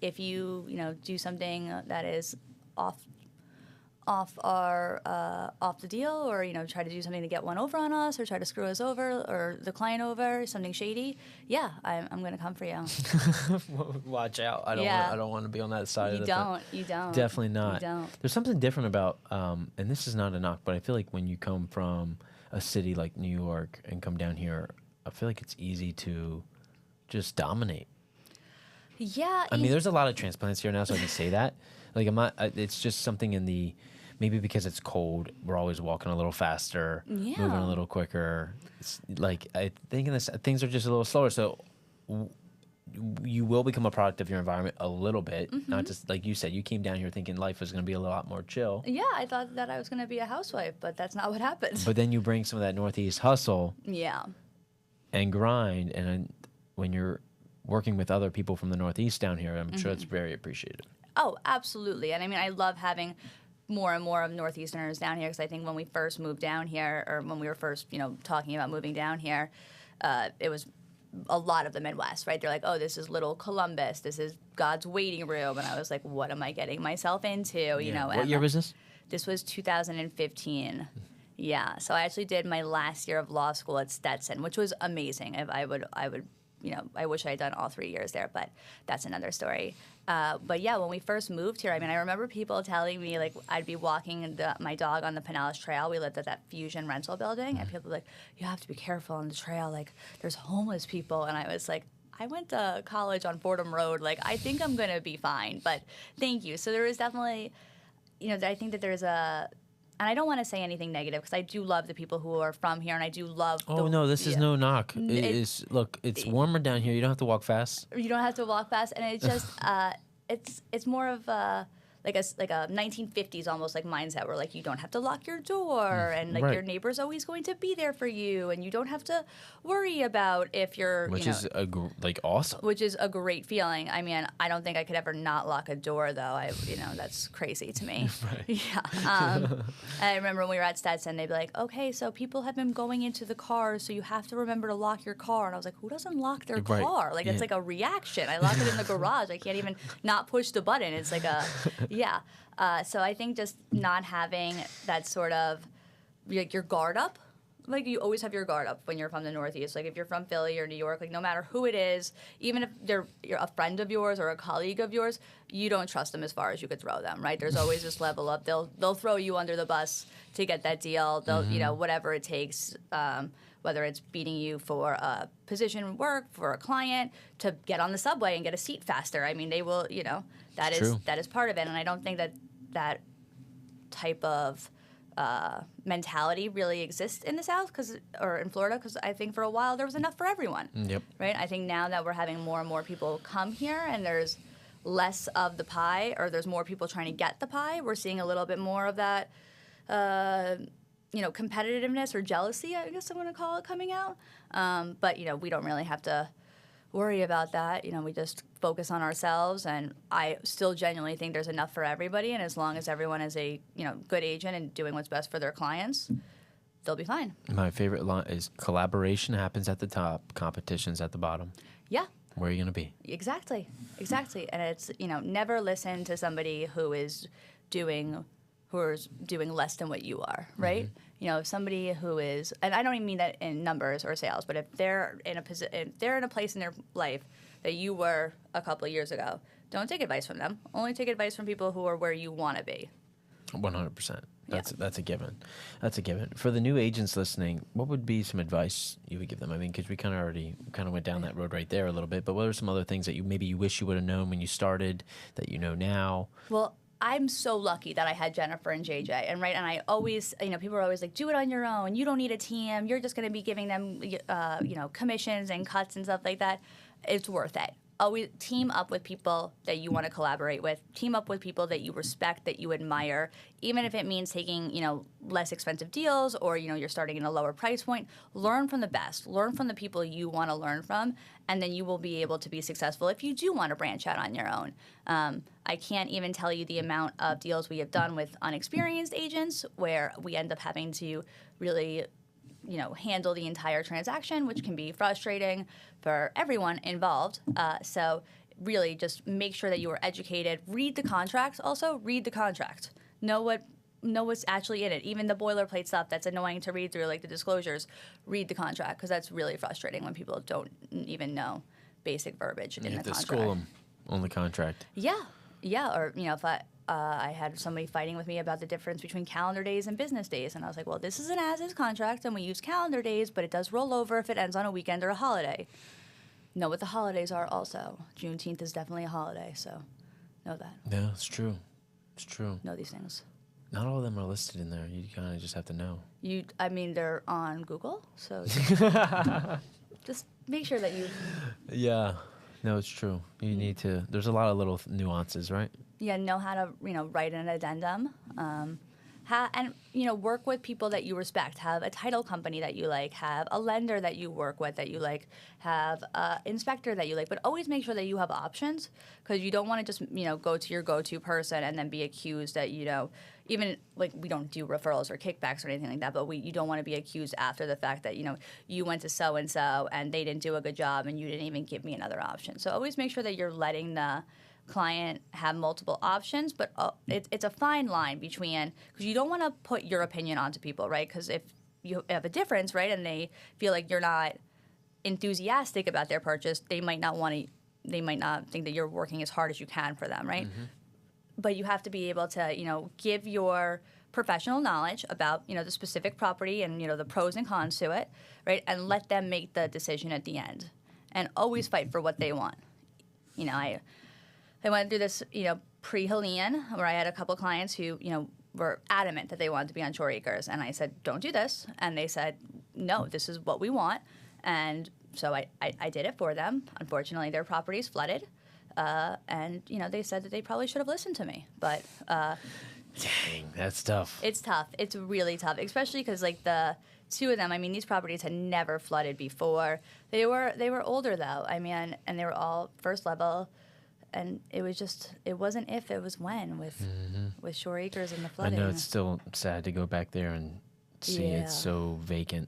if you do something that is off the deal, or try to do something to get one over on us, or try to screw us over, or the client over, something shady, yeah, I'm going to come for you. Watch out! I don't want to be on that side of the fence. You don't. Definitely not. You don't. There's something different about, and this is not a knock, but I feel like when you come from a city like New York and come down here, I feel like it's easy to just dominate. Yeah. I mean, there's a lot of transplants here now, so I can say that. Like, I'm not. It's just something in the. Maybe because it's cold, we're always walking a little faster, moving a little quicker. It's like I think things are just a little slower. So you will become a product of your environment a little bit. Not just like you said. You came down here thinking life was going to be a lot more chill. Yeah, I thought that I was going to be a housewife, but that's not what happened. But then you bring some of that Northeast hustle. Yeah. And grind, and when you're working with other people from the Northeast down here, I'm sure it's very appreciated. Oh, absolutely. And I mean, I love having more and more of Northeasterners down here, because I think when we first moved down here, or when we were first, talking about moving down here, it was a lot of the Midwest, right? They're like, oh, this is little Columbus, this is God's waiting room, and I was like, what am I getting myself into? What year was this? This was 2015. Yeah, so I actually did my last year of law school at Stetson, which was amazing. If I would. I wish I had done all 3 years there, but that's another story. But yeah, when we first moved here, I mean, I remember people telling me, like, I'd be walking my dog on the Pinellas Trail. We lived at that Fusion rental building, and people were like, you have to be careful on the trail. Like, there's homeless people. And I was like, I went to college on Fordham Road. Like, I think I'm going to be fine, but thank you. So there is definitely, I think that there's and I don't want to say anything negative, because I do love the people who are from here, and I do love. No, this is no knock. Look, it's warmer down here. You don't have to walk fast. You don't have to walk fast, and it's just it's more of like a 1950s almost like mindset, where like you don't have to lock your door, and like your neighbor's always going to be there for you, and you don't have to worry about if you're is awesome. Which is a great feeling. I mean, I don't think I could ever not lock a door, though. That's crazy to me. Yeah. And I remember when we were at Stetson, they'd be like, okay, so people have been going into the car, so you have to remember to lock your car. And I was like, who doesn't lock their car? Like, it's like a reaction. I lock it in the garage. I can't even not push the button. It's like a yeah. So I think just not having that sort of, like, your guard up. Like, you always have your guard up when you're from the Northeast. Like, if you're from Philly or New York, like, no matter who it is, even if you're a friend of yours or a colleague of yours, you don't trust them as far as you could throw them, right? There's always this level up. They'll throw you under the bus to get that deal. They'll, whatever it takes, whether it's beating you for a position work, for a client, to get on the subway and get a seat faster. I mean, they will, that is part of it. And I don't think that type of mentality really exists in the South, or in Florida, because I think for a while there was enough for everyone. Yep. Right? I think now that we're having more and more people come here, and there's less of the pie, or there's more people trying to get the pie, we're seeing a little bit more of that, competitiveness or jealousy, I guess I'm going to call it, coming out. But, we don't really have to worry about that. We just focus on ourselves, and I still genuinely think there's enough for everybody, and as long as everyone is a good agent and doing what's best for their clients, they'll be fine. My favorite line is, collaboration happens at the top, competition's at the bottom. Yeah. Where are you going to be? Exactly. And it's, never listen to somebody who is doing less than what you are, right? If somebody who is, and I don't even mean that in numbers or sales, but if they're in a place in their life that you were a couple of years ago, don't take advice from them. Only take advice from people who are where you want to be. 100%. That's a given. That's a given. For the new agents listening, what would be some advice you would give them? I mean, because we kind of went down that road right there a little bit, but what are some other things that you wish you would have known when you started that you know now? Well, I'm so lucky that I had Jennifer and JJ, and I always, people are always like, do it on your own. You don't need a team. You're just going to be giving them, commissions and cuts and stuff like that. It's worth it. Always team up with people that you want to collaborate with. Team up with people that you respect, that you admire, even if it means taking, less expensive deals, or, you're starting in a lower price point. Learn from the best. Learn from the people you want to learn from, and then you will be able to be successful if you do want to branch out on your own. I can't even tell you the amount of deals we have done with unexperienced agents where we end up having to really handle the entire transaction, which can be frustrating for everyone involved. So really just make sure that you are educated. Read the contracts also. Read the contract. Know what know what's actually in it. Even the boilerplate stuff that's annoying to read through, like the disclosures, read the contract, because that's really frustrating when people don't even know basic verbiage in the contract. You have to school them on the contract. Yeah. Or, if I had somebody fighting with me about the difference between calendar days and business days, and I was like, well, this is an as-is contract, and we use calendar days, but it does roll over if it ends on a weekend or a holiday. Know what the holidays are also. Juneteenth is definitely a holiday, so know that. Yeah, it's true. It's true. Know these things. Not all of them are listed in there. You kind of just have to know. They're on Google, so just make sure that you... Yeah. No, it's true. You need to... There's a lot of little nuances, right? Yeah, know how to, write an addendum. Work with people that you respect. Have a title company that you like. Have a lender that you work with that you like. Have an inspector that you like. But always make sure that you have options, because you don't want to just, go to your go-to person and then be accused that, even, like, we don't do referrals or kickbacks or anything like that, but you don't want to be accused after the fact that, you went to so-and-so and they didn't do a good job and you didn't even give me another option. So always make sure that you're letting the client have multiple options, but it's a fine line between, because you don't want to put your opinion onto people, right? Because if you have a difference, right, and they feel like you're not enthusiastic about their purchase, they might not think that you're working as hard as you can for them, right? Mm-hmm. But you have to be able to, give your professional knowledge about, the specific property and, the pros and cons to it, right? And let them make the decision at the end. And always fight for what they want. I went through this, pre-Helene, where I had a couple clients who, were adamant that they wanted to be on shore acres. And I said, don't do this. And they said, no, this is what we want. And so I did it for them. Unfortunately, their property's flooded. And, they said that they probably should have listened to me. But dang, that's tough. It's tough. It's really tough, especially because, like, the two of them, these properties had never flooded before. They were older, though. And they were all first level. And it wasn't if, it was when with shore acres and the flooding. I know it's still sad to go back there and see it so vacant,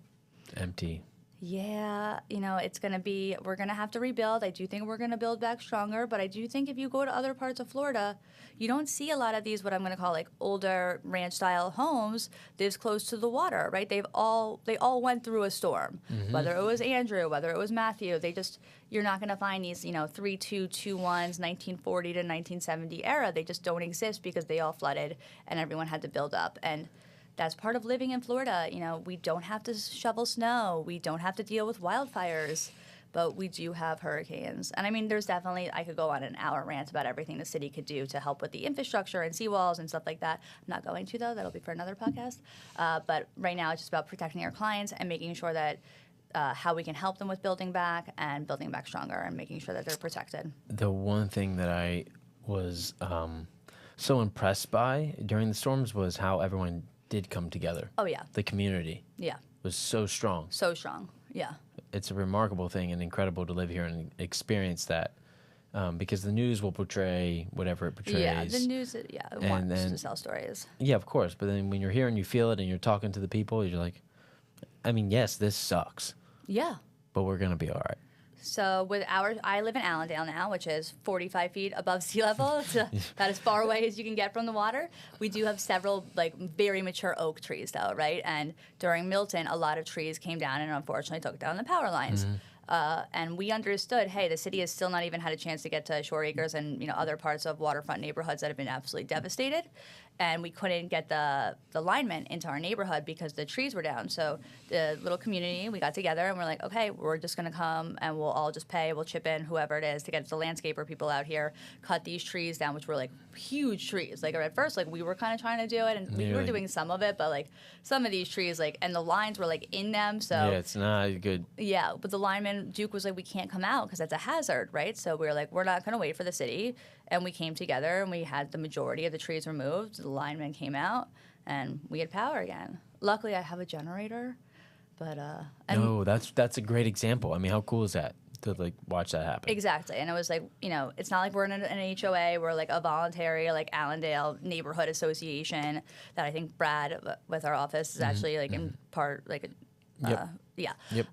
empty. Yeah, we're going to have to rebuild. I do think we're going to build back stronger, but I do think if you go to other parts of Florida, you don't see a lot of these, what I'm going to call, like, older ranch-style homes this close to the water, right? They all went through a storm, whether it was Andrew, whether it was Matthew. You're not going to find these, 3-2-2-1s, 1940 to 1970 era. They just don't exist because they all flooded and everyone had to build up. And that's part of living in Florida. We don't have to shovel snow. We don't have to deal with wildfires, but we do have hurricanes. And there's definitely, I could go on an hour rant about everything the city could do to help with the infrastructure and seawalls and stuff like that. I'm not going to, though. That'll be for another podcast. But right now, it's just about protecting our clients and making sure that how we can help them with building back stronger and making sure that they're protected. The one thing that I was so impressed by during the storms was how everyone did come together. Oh, yeah. The community. Yeah. Was so strong. So strong, yeah. It's a remarkable thing and incredible to live here and experience that, because the news will portray whatever it portrays. Yeah, the news, it wants to sell stories. Yeah, of course. But then when you're here and you feel it and you're talking to the people, you're like, yes, this sucks. Yeah. But we're going to be all right. So I live in Allendale now, which is 45 feet above sea level. It's about as far away as you can get from the water. We do have several, like, very mature oak trees, though, right? And during Milton, a lot of trees came down and unfortunately took down the power lines. And we understood, hey, the city has still not even had a chance to get to shore acres and other parts of waterfront neighborhoods that have been absolutely devastated. And we couldn't get the linemen into our neighborhood because the trees were down. So the little community, we got together and we're like, okay, we're just going to come and we'll all just we'll chip in, whoever it is, to get the landscaper people out here, cut these trees down, which were, like, huge trees. Like, at first, like, we were kind of trying to do it and we were doing some of it, but, like, some of these trees, like, and the lines were, like, in them. So yeah, it's not good. Yeah, but the lineman, Duke, was like, we can't come out because that's a hazard, right? So we were like, we're not going to wait for the city. And we came together and we had the majority of the trees removed. The linemen came out and we had power again. Luckily, I have a generator, but no, that's a great example. How cool is that to, like, watch that happen? Exactly, and it was like, it's not like we're in an HOA. We're, like, a voluntary, like, Allendale neighborhood association that I think Brad with our office is actually, like, in part, like, yeah. Yep.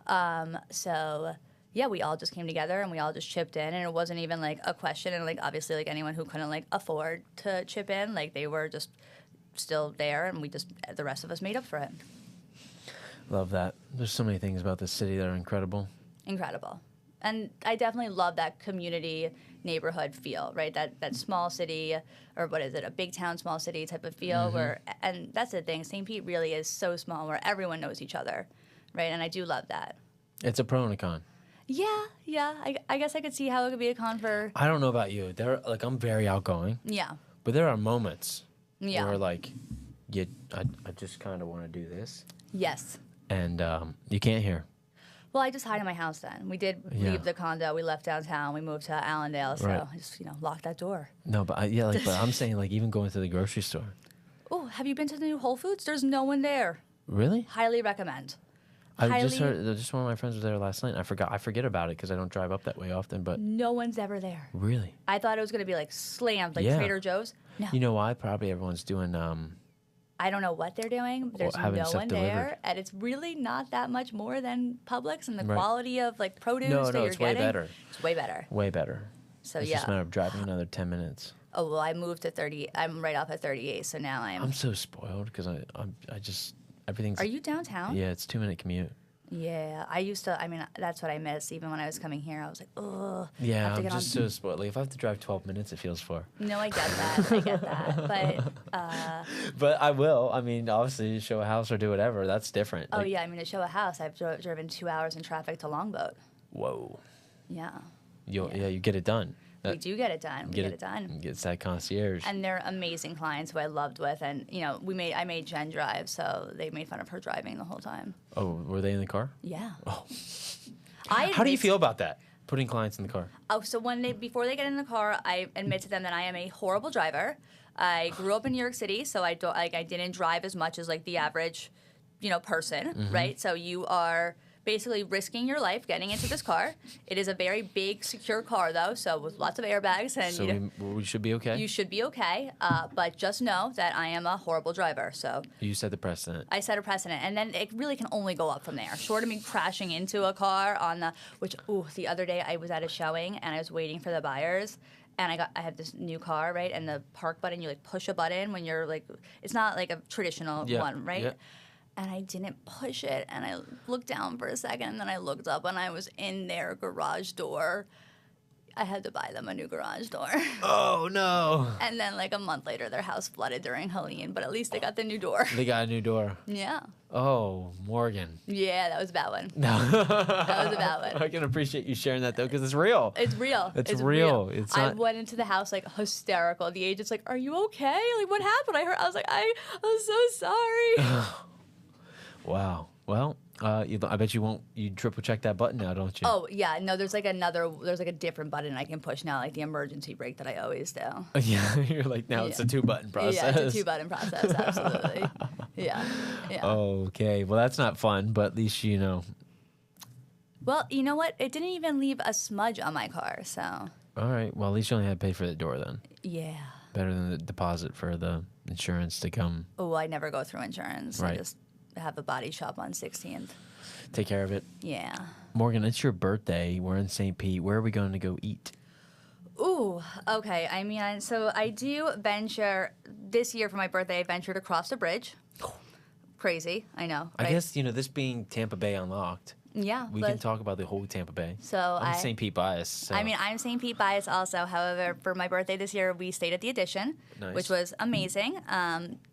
So. Yeah, we all just came together and we all just chipped in, and it wasn't even, like, a question. And, like, obviously, like, anyone who couldn't, like, afford to chip in, like, they were just still there, and the rest of us made up for it. Love that. There's so many things about this city that are incredible. Incredible. And I definitely love that community neighborhood feel, right? That small city, or what is it, a big town, small city type of feel and that's the thing, St. Pete really is so small where everyone knows each other, right? And I do love that. It's a pro and a con. Yeah. I guess I could see how it could be a con for... I don't know about you. I'm very outgoing. Yeah. But there are moments where, Yeah. I just kind of want to do this. Yes. And you can't hear. Well, I just hide in my house then. We did leave the condo. We left downtown. We moved to Allendale. So Right. I just, locked that door. No, but but I'm saying, even going to the grocery store. Oh, have you been to the new Whole Foods? There's no one there. Really? Highly recommend. I just heard, just one of my friends was there last night. I forget about it because I don't drive up that way often, but. No one's ever there. Really? I thought it was going to be slammed, like Yeah. Trader Joe's. No. You know why? Probably everyone's doing, I don't know what they're doing, but there's having no stuff one delivered. there, and it's really not that much more than Publix, and the Right. quality of produce No, that you're it's way getting. better. It's way better. Way better. So It's just a matter of driving another 10 minutes. Oh well, I moved to 30. I'm right off at 38, so now I'm so spoiled because I just, everything's. Are you downtown? Yeah, it's 2-minute commute. Yeah, I used to. I mean, that's what I miss. Even when I was coming here, I was like, ugh. I Yeah, have to I'm get just so spoiled. If I have to drive 12 minutes, it feels far. No, I get that. I get that. But But I will. I mean, obviously, show a house or do whatever. That's different. oh yeah, I mean to show a house, I've driven 2 hours in traffic to Longboat. Whoa. Yeah. You get it done. We do get it done. We get it done. Gets that concierge. And they're amazing clients who I loved with, and I made Jen drive, so they made fun of her driving the whole time. Oh, were they in the car? Yeah. Oh. I How do you admit- feel about that? Putting clients in the car. Oh, so before they get in the car, I admit to them that I am a horrible driver. I grew up in New York City, so I didn't drive as much as the average, person, right? So you are basically risking your life getting into this car. It is a very big, secure car, though, so with lots of airbags. And So we should be okay? you should be okay, but just know that I am a horrible driver. So You set the precedent. I set a precedent, and then it really can only go up from there. Short of me crashing into a car the other day I was at a showing, and I was waiting for the buyers. And I have this new car, right? And the park button, you push a button when you're it's not like a traditional one, right? Yeah. And I didn't push it, and I looked down for a second, and then I looked up, and I was in their garage door. I had to buy them a new garage door. Oh, no. And then a month later, their house flooded during Helene, but at least they got the new door. They got a new door. Yeah. Oh, Morgan. Yeah, that was a bad one. No. That was a bad one. I can appreciate you sharing that, though, because it's real. It's real. It's real. It's I not- went into the house hysterical. The agent's "Are you okay? What happened?" I was I'm so sorry. Wow. Well, I bet you won't. You triple check that button now, don't you? Oh yeah, no. There's a different button I can push now, the emergency brake that I always do. Yeah. You're now it's a 2-button process. Yeah, it's a 2-button process. Absolutely. Yeah. Okay. Well, that's not fun, but at least you know. Well, you know what? It didn't even leave a smudge on my car, so. All right. Well, at least you only had to pay for the door then. Yeah. Better than the deposit for the insurance to come Oh, I never go through insurance. Right. I just have a body shop on 16th. take care of it. Yeah. Morgan, it's your birthday. We're in St. Pete. Where are we going to go eat? Ooh, okay. I mean, so I do venture, this year for my birthday, I ventured across the bridge. Crazy, I know. I right? guess, this being Tampa Bay Unlocked, Yeah. we can talk about the whole Tampa Bay. So I'm St. Pete bias. So. I mean, I'm St. Pete bias also. However, for my birthday this year, we stayed at the Edition, Nice. which was amazing.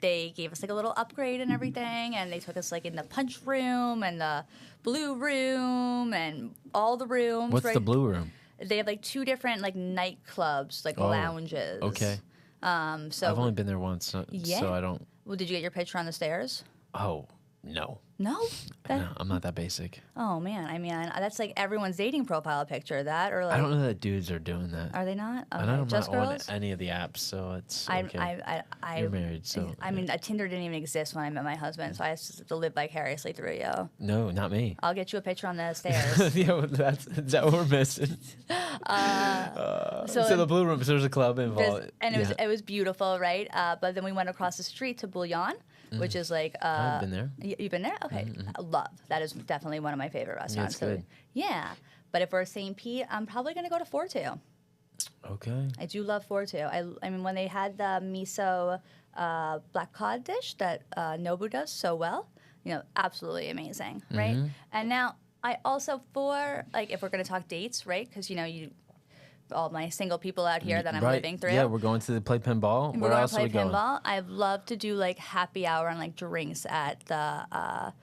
They gave us a little upgrade and everything, and they took us in the punch room and the blue room and all the rooms. What's right? the blue room? They have 2 different nightclubs, lounges. Okay. So I've only been there once, so I don't. Well, did you get your picture on the stairs? Oh, no. No. No, I'm not that basic. Oh man, I mean, that's everyone's dating profile picture. That or I don't know that dudes are doing that. Are they not? Okay. And I'm Just not girls. on any of the apps, so it's okay. You're married, so. I mean, Tinder didn't even exist when I met my husband, so I have to live vicariously through you. No, not me. I'll get you a picture on the stairs. Yeah, well, is that what we're missing? So the blue room, so there's a club involved. And it was beautiful, right? But then we went across the street to Bouillon, which is I've been there. You've been there? Okay. Love. That is definitely one of my favorite restaurants. it's good. Yeah. But if we're St. Pete, I'm probably going to go to Fortu. Okay. I do love Fortu. I mean, when they had the miso black cod dish that Nobu does so well. Absolutely amazing, right? And now I also if we're going to talk dates, right? Because all my single people out here that I'm living through. Yeah, we're going to play pinball. We're going to play pinball. I'd love to do happy hour and drinks at the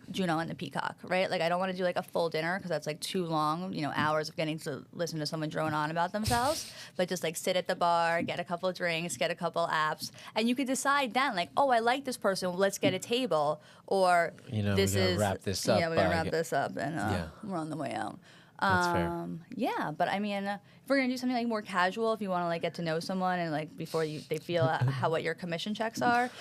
Juno and the Peacock, right? I don't want to do a full dinner because that's too long, hours of getting to listen to someone drone on about themselves. But just sit at the bar, get a couple of drinks, get a couple apps, and you could decide then oh, I like this person, well, let's get a table, or this is wrap this up. Yeah, we're gonna wrap this up, and we're on the way out. That's fair. Yeah, but I mean, if we're gonna do something more casual, if you want to get to know someone and before they feel what your commission checks are,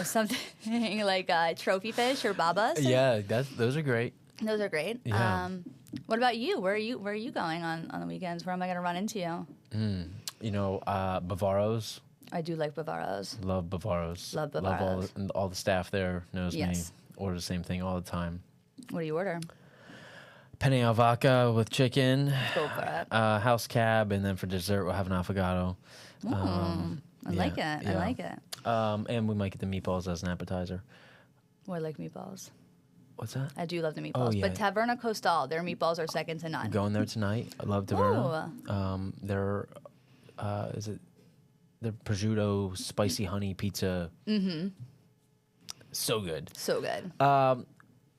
something like trophy fish or babas. Yeah, those are great. Those are great. Yeah. What about you? Where are you going on the weekends? Where am I gonna run into you? Bavaro's. I do like Bavaro's. Love Bavaro's. Love Bavaro's. All the staff there knows me. Yes. Order the same thing all the time. What do you order? Penne al vodka with chicken. Go for it. House cab, and then for dessert we'll have an affogato. I like it. I like it. And we might get the meatballs as an appetizer. Oh, I like meatballs. What's that? I do love the meatballs. yeah. But Taverna Costal, their meatballs are second to none. Going there tonight. I love Taverna. Their prosciutto spicy honey pizza. Mm-hmm. So good. So good.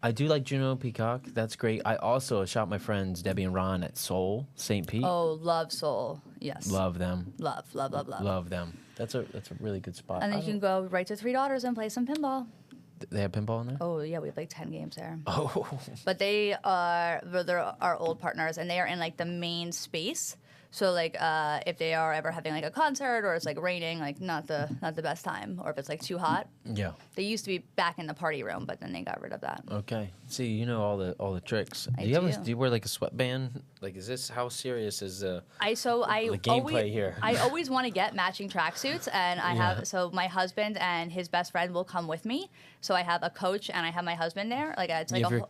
I do like Juno Peacock. That's great. I also shot my friends Debbie and Ron at Seoul, St. Pete. Oh, love Seoul. Yes. Love them. Love. Love them. That's a really good spot. And then you can go right to Three Daughters and play some pinball. They have pinball in there? Oh, yeah, we have 10 games there. Oh. But they're our old partners, and they are in the main space. So if they are ever having a concert or it's raining, not the best time, or if it's too hot. Yeah. They used to be back in the party room, but then they got rid of that. Okay. See, you know all the tricks. I do you wear a sweatband? Is this how serious is the gameplay here? I always want to get matching tracksuits, and I have my husband and his best friend will come with me. So I have a coach and I have my husband there.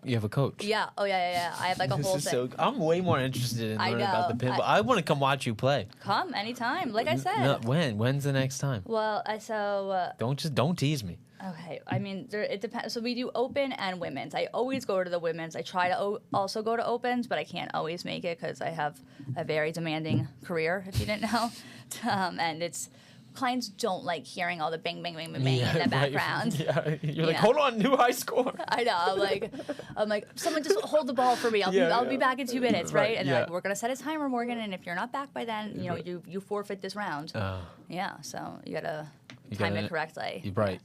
You have a coach. Yeah. Oh yeah. I have a whole thing. I'm way more interested in learning about the pinball. I want to come watch you play. Come anytime. Like I said. No, when's the next time? Well, Don't tease me. Okay, I mean, it depends. So we do open and women's. I always go to the women's. I try to also go to opens, but I can't always make it because I have a very demanding career, if you didn't know. And clients don't like hearing all the bang, bang, bang, bang, bang in the background. Yeah, you're hold on, new high score. I know. I'm like, someone just hold the ball for me. I'll be back in 2 minutes, right? And they're like, we're gonna set a timer, Morgan, and if you're not back by then, you forfeit this round. Yeah, so you gotta time it correctly. Right.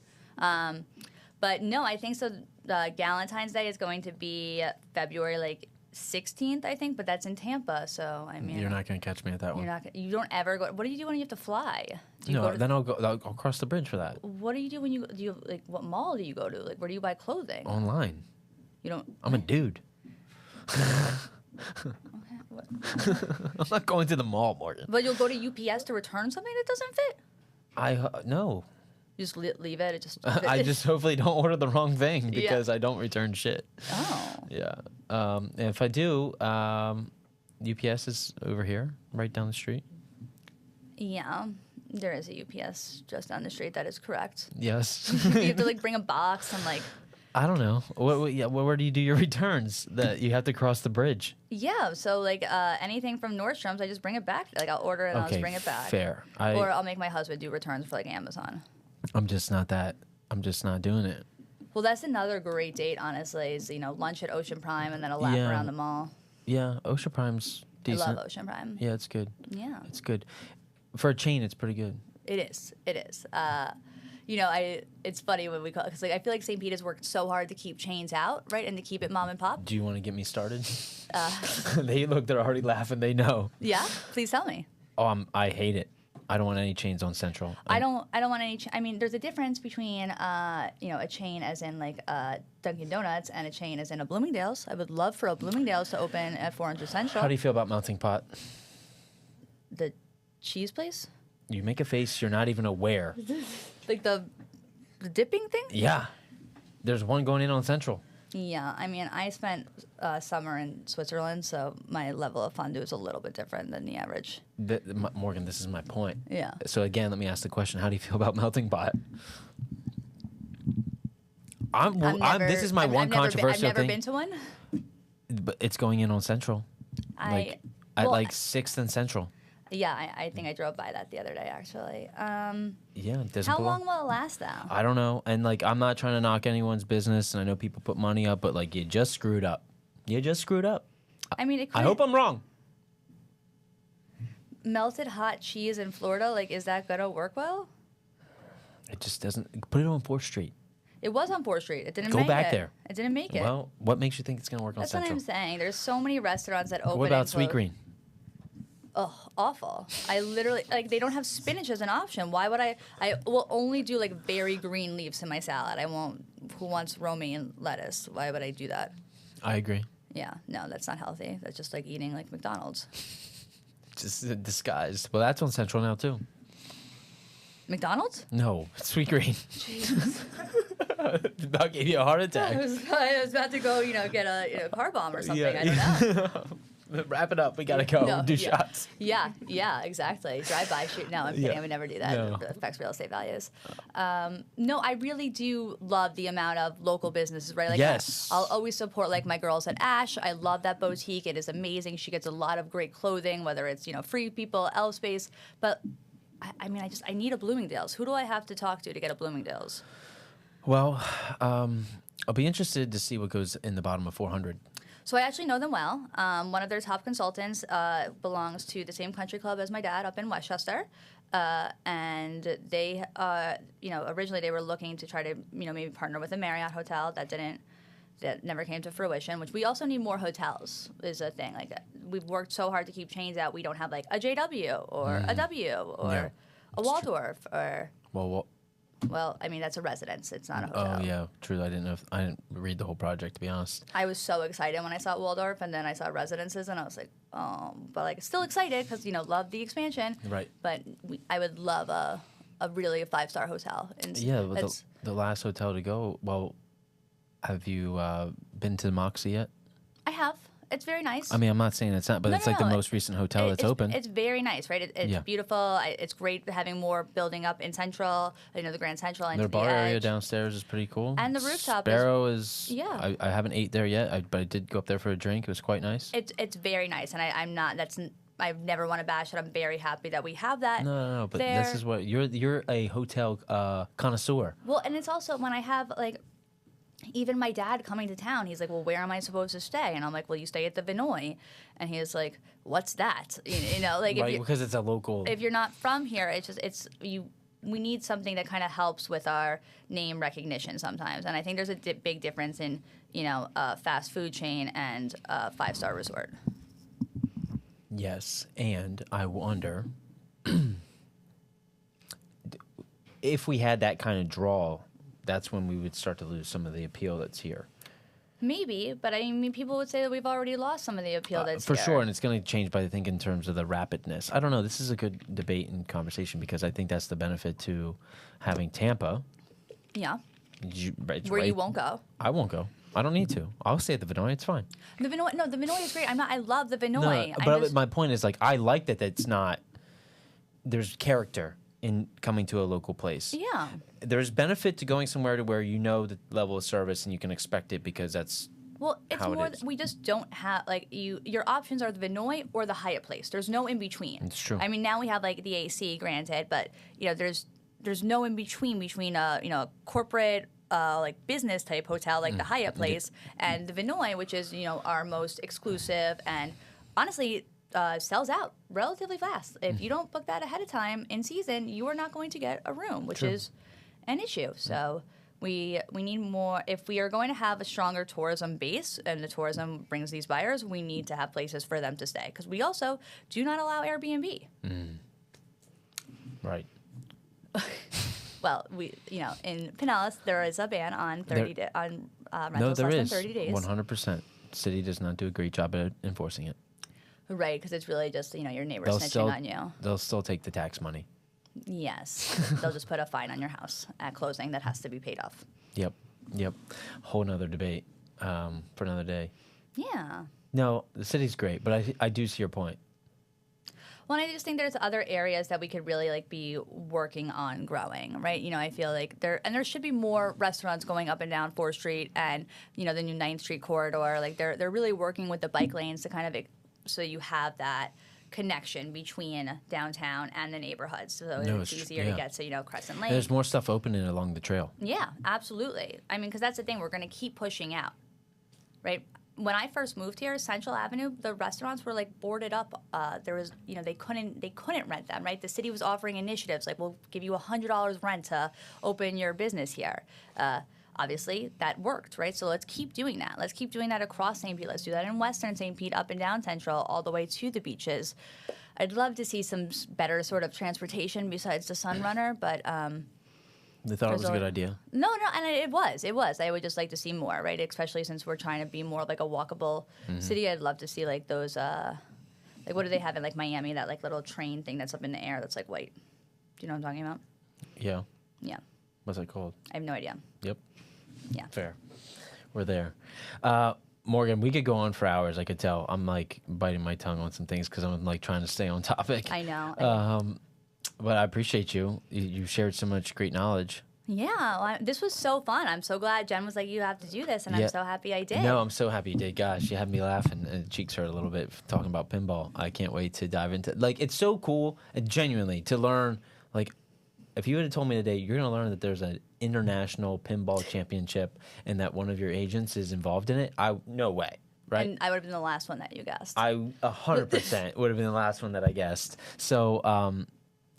But no, I think so. Galentine's Day is going to be February 16th, I think, but that's in Tampa. So I mean, you're not gonna catch me at that one. You don't ever go. What do you do when you have to fly? Then I'll cross the bridge for that. What do you do when you what mall do you go to? Where do you buy clothing? Online. You don't. I'm a dude. Okay. What? I'm not going to the mall, Morgan. But you'll go to UPS to return something that doesn't fit. No. You just leave it. I just hopefully don't order the wrong thing because I don't return shit. Oh. Yeah. And if I do, UPS is over here, right down the street. Yeah. There is a UPS just down the street. That is correct. Yes. You have to bring a box and I don't know. Where do you do your returns? That you have to cross the bridge. Yeah, so anything from Nordstrom's, I just bring it back. I'll order it and I'll just bring it back. Fair. Or I'll make my husband do returns for Amazon. I'm just not doing it. Well, that's another great date, honestly, is lunch at Ocean Prime and then a lap around the mall. Yeah, Ocean Prime's decent. I love Ocean Prime. Yeah, it's good. Yeah. It's good. For a chain, it's pretty good. It is. It's funny when we call it, because I feel like St. Pete has worked so hard to keep chains out, right, and to keep it mom and pop. Do you want to get me started? They're already laughing. They know. Yeah, please tell me. Oh, I hate it. I don't want any chains on Central. I don't want any. I mean, there's a difference between a chain as in Dunkin' Donuts and a chain as in a Bloomingdale's. I would love for a Bloomingdale's to open at 400 Central. How do you feel about Melting Pot? The cheese place? You make a face you're not even aware. The dipping thing? Yeah. There's one going in on Central. Yeah, I mean, I spent summer in Switzerland, so my level of fondue is a little bit different than the average. Morgan, this is my point. Yeah. So again, let me ask the question: how do you feel about melting pot? This is my one controversial I've never thing. been to one. But it's going in on Central, at like 6th and Central. Yeah, I think I drove by that the other day, actually. Yeah, it doesn't How belong. long will it last, though? I don't know. And, like, I'm not trying to knock anyone's business, and I know people put money up, but, like, you just screwed up. You just screwed up. I mean, it could I hope I'm wrong. melted hot cheese in Florida, like, is that going to work well? It just doesn't. Put it on 4th Street. It was on 4th Street. It didn't Go make it. Go back there. It didn't make it. Well, what makes you think it's going to work That's on what Central? I'm saying. There's so many restaurants that open What about and Sweet close. Green? Oh, awful. I literally, like, they don't have spinach as an option. Why would I will only do, like, very green leaves in my salad. I won't, who wants romaine lettuce? Why would I do that? I agree. Yeah, no, that's not healthy. That's just like eating, like, McDonald's. Just disguised. Well, that's on Central now, too. McDonald's? No, Sweet Green. Jesus. About gave you a heart attack. I was about to go, get a car bomb or something. Yeah, I don't know. Wrap it up. We gotta go. No, Do yeah. shots. Yeah, exactly. Drive-by shoot. No, I'm kidding. Yeah. I would never do that. No. It affects real estate values. No, I really do love the amount of local businesses, right? Like, Yes. I'll always support, like, my girls at Ash. I love that boutique. It is amazing. She gets a lot of great clothing, whether it's, Free People, Elf Space. But, I mean, I need a Bloomingdale's. Who do I have to talk to get a Bloomingdale's? Well, I'll be interested to see what goes in the bottom of 400. So I actually know them well. One of their top consultants belongs to the same country club as my dad up in Westchester. And they, originally they were looking to try to, maybe partner with a Marriott hotel. That never came to fruition, which we also need more hotels is a thing. Like, we've worked so hard to keep chains out. We don't have, like, a JW or a W or a Waldorf or... Well, I mean, that's a residence. It's not a hotel. Oh, yeah, true. I didn't read the whole project, to be honest. I was so excited when I saw Waldorf, and then I saw residences, and I was like, oh, but, like, still excited because, love the expansion. Right. But I would love a really 5-star hotel. And Yeah, but the last hotel to go, well, have you been to Moxie yet? I have. It's very nice. I mean, I'm not saying it's not, but it's like the most recent hotel that's open. It's very nice, right? It's beautiful. It's great having more building up in Central, the Grand Central. And their bar area Edge. downstairs is pretty cool. And the rooftop Sparrow is... Yeah. I haven't ate there yet, but I did go up there for a drink. It was quite nice. It's very nice, and I've never want to bash it. I'm very happy that we have that. No, but there. this is what... You're a hotel connoisseur. Well, and it's also when I have, like... Even my dad coming to town, he's like, well, where am I supposed to stay? And I'm like, well, you stay at the Vinoy. And he's like, what's that? Like, Right, because it's a local... If you're not from here, we need something that kind of helps with our name recognition sometimes. And I think there's a big difference in, a fast food chain and a 5-star resort. Yes, and I wonder if we had that kind of draw, that's when we would start to lose some of the appeal that's here. Maybe, but I mean, people would say that we've already lost some of the appeal that's for here. sure, and it's going to change, but I think in terms of the rapidness. I don't know. This is a good debate and conversation because I think that's the benefit to having Tampa. Yeah. Where you won't go. I won't go. I don't need to. I'll stay at the Vinoy. It's fine. The Vinoy is great. I love the Vinoy. No, but my point is, like, I like that it's not, there's character in coming to a local place. Yeah. There's benefit to going somewhere to where you know the level of service and you can expect it because that's it's more we just don't have, like, your options are the Vinoy or the Hyatt Place. There's no in between. It's true. I mean, now we have, like, the AC, granted, but there's no in between a corporate like business type hotel like the Hyatt Place and the Vinoy, which is our most exclusive and honestly sells out relatively fast. If you don't book that ahead of time in season, you are not going to get a room, which is an issue. So we need more. If we are going to have a stronger tourism base and the tourism brings these buyers, we need to have places for them to stay because we also do not allow Airbnb. Right. Well, in Pinellas there is a ban on rentals less than 30 days. 100%. City does not do a great job at enforcing it. Right, because it's really just your neighbor snitching on you. They'll still take the tax money. Yes, they'll just put a fine on your house at closing that has to be paid off. Yep. Whole nother debate. for another day. Yeah. No, the city's great, but I do see your point. Well, and I just think there's other areas that we could really like be working on growing, right? You know, I feel like there should be more restaurants going up and down 4th Street and, you know, the new 9th Street corridor. Like they're really working with the bike lanes to kind of so you have that connection between downtown and the neighborhoods, so it's easier to get to, you know, Crescent Lane. And there's more stuff opening along the trail. Yeah, absolutely. I mean, because that's the thing, we're going to keep pushing out, right? When I first moved here, Central Avenue, the restaurants were like boarded up. There was, you know, they couldn't rent them, right? The city was offering initiatives like, we'll give you $100 rent to open your business here. Obviously, that worked, right? So let's keep doing that. Let's keep doing that across St. Pete. Let's do that in Western St. Pete, up and down Central, all the way to the beaches. I'd love to see some better sort of transportation besides the Sunrunner, but they thought it was a good idea. No, and it was. I would just like to see more, right? Especially since we're trying to be more like a walkable city. I'd love to see like those, like what do they have in like Miami? That like little train thing that's up in the air that's like white. Do you know what I'm talking about? Yeah. Yeah. What's that called? I have no idea. Yep. Yeah. Fair. We're there. Morgan, we could go on for hours. I could tell. I'm like biting my tongue on some things because I'm like trying to stay on topic. I know. But I appreciate you. You shared so much great knowledge. Yeah. Well, this was so fun. I'm so glad Jen was like, you have to do this. And I'm so happy I did. No, I'm so happy you did. Gosh, you had me laughing and cheeks hurt a little bit talking about pinball. I can't wait to dive into like, it's so cool and genuinely to learn. Like, if you would have told me today, you're going to learn that there's an international pinball championship and that one of your agents is involved in it, no way. Right? And I would have been the last one that you guessed. I 100% would have been the last one that I guessed. So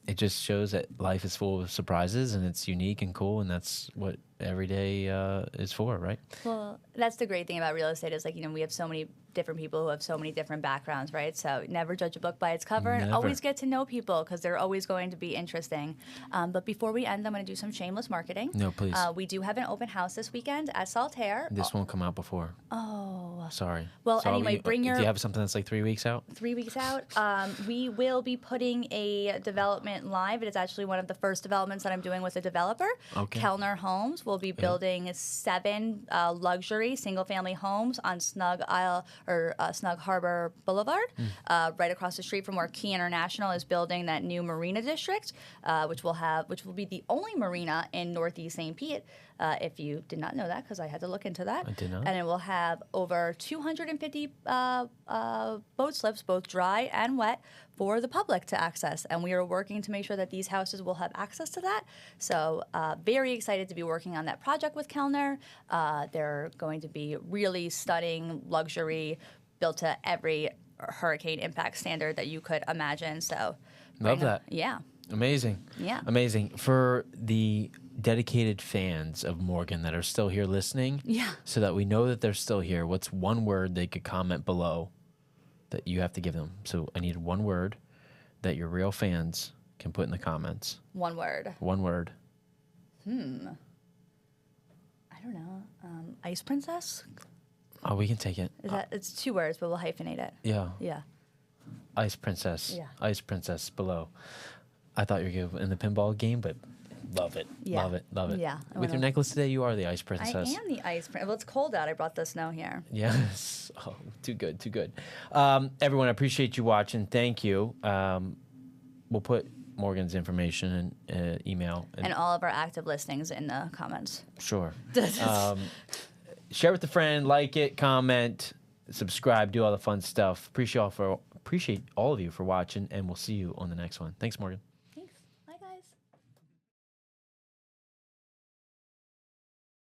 it just shows that life is full of surprises and it's unique and cool, and that's what every day is for, right? Well, that's the great thing about real estate is like, you know, we have so many different people who have so many different backgrounds, right? So never judge a book by its cover and always get to know people because they're always going to be interesting. But before we end, I'm going to do some shameless marketing. No, please. We do have an open house this weekend at Saltaire. This won't come out before. Oh. Sorry. Well, so anyway, bring your... Do you have something that's like 3 weeks out? 3 weeks out. We will be putting a development live. It is actually one of the first developments that I'm doing with a developer. Okay. Kellner Homes will be building 7 luxury single-family homes on Snug Harbor Boulevard, right across the street from where Key International is building that new marina district, which will be the only marina in Northeast St. Pete. If you did not know that, because I had to look into that. I did not. And it will have over 250 boat slips, both dry and wet, for the public to access. And we are working to make sure that these houses will have access to that. So very excited to be working on that project with Kellner. They're going to be really stunning, luxury, built to every hurricane impact standard that you could imagine. So love that. Yeah. Amazing. Yeah. Amazing. For the dedicated fans of Morgan that are still here listening, so that we know that they're still here, what's one word they could comment below that you have to give them? So I need one word that your real fans can put in the comments. One word. One word. I don't know. Ice Princess? Oh, we can take it. It's 2 words, but we'll hyphenate it. Yeah. Yeah. Ice Princess. Yeah. Ice Princess below. I thought you were good in the pinball game, but love it. Yeah. Love it. Love it. Yeah. With your necklace today, you are the Ice I Princess. am the Ice Princess. Well, it's cold out. I brought the snow here. Yes. Oh, too good. Too good. Everyone, I appreciate you watching. Thank you. We'll put Morgan's information and email. And all of our active listings in the comments. Sure. Share with a friend, like it, comment, subscribe, do all the fun stuff. Appreciate all of you for watching, and we'll see you on the next one. Thanks, Morgan.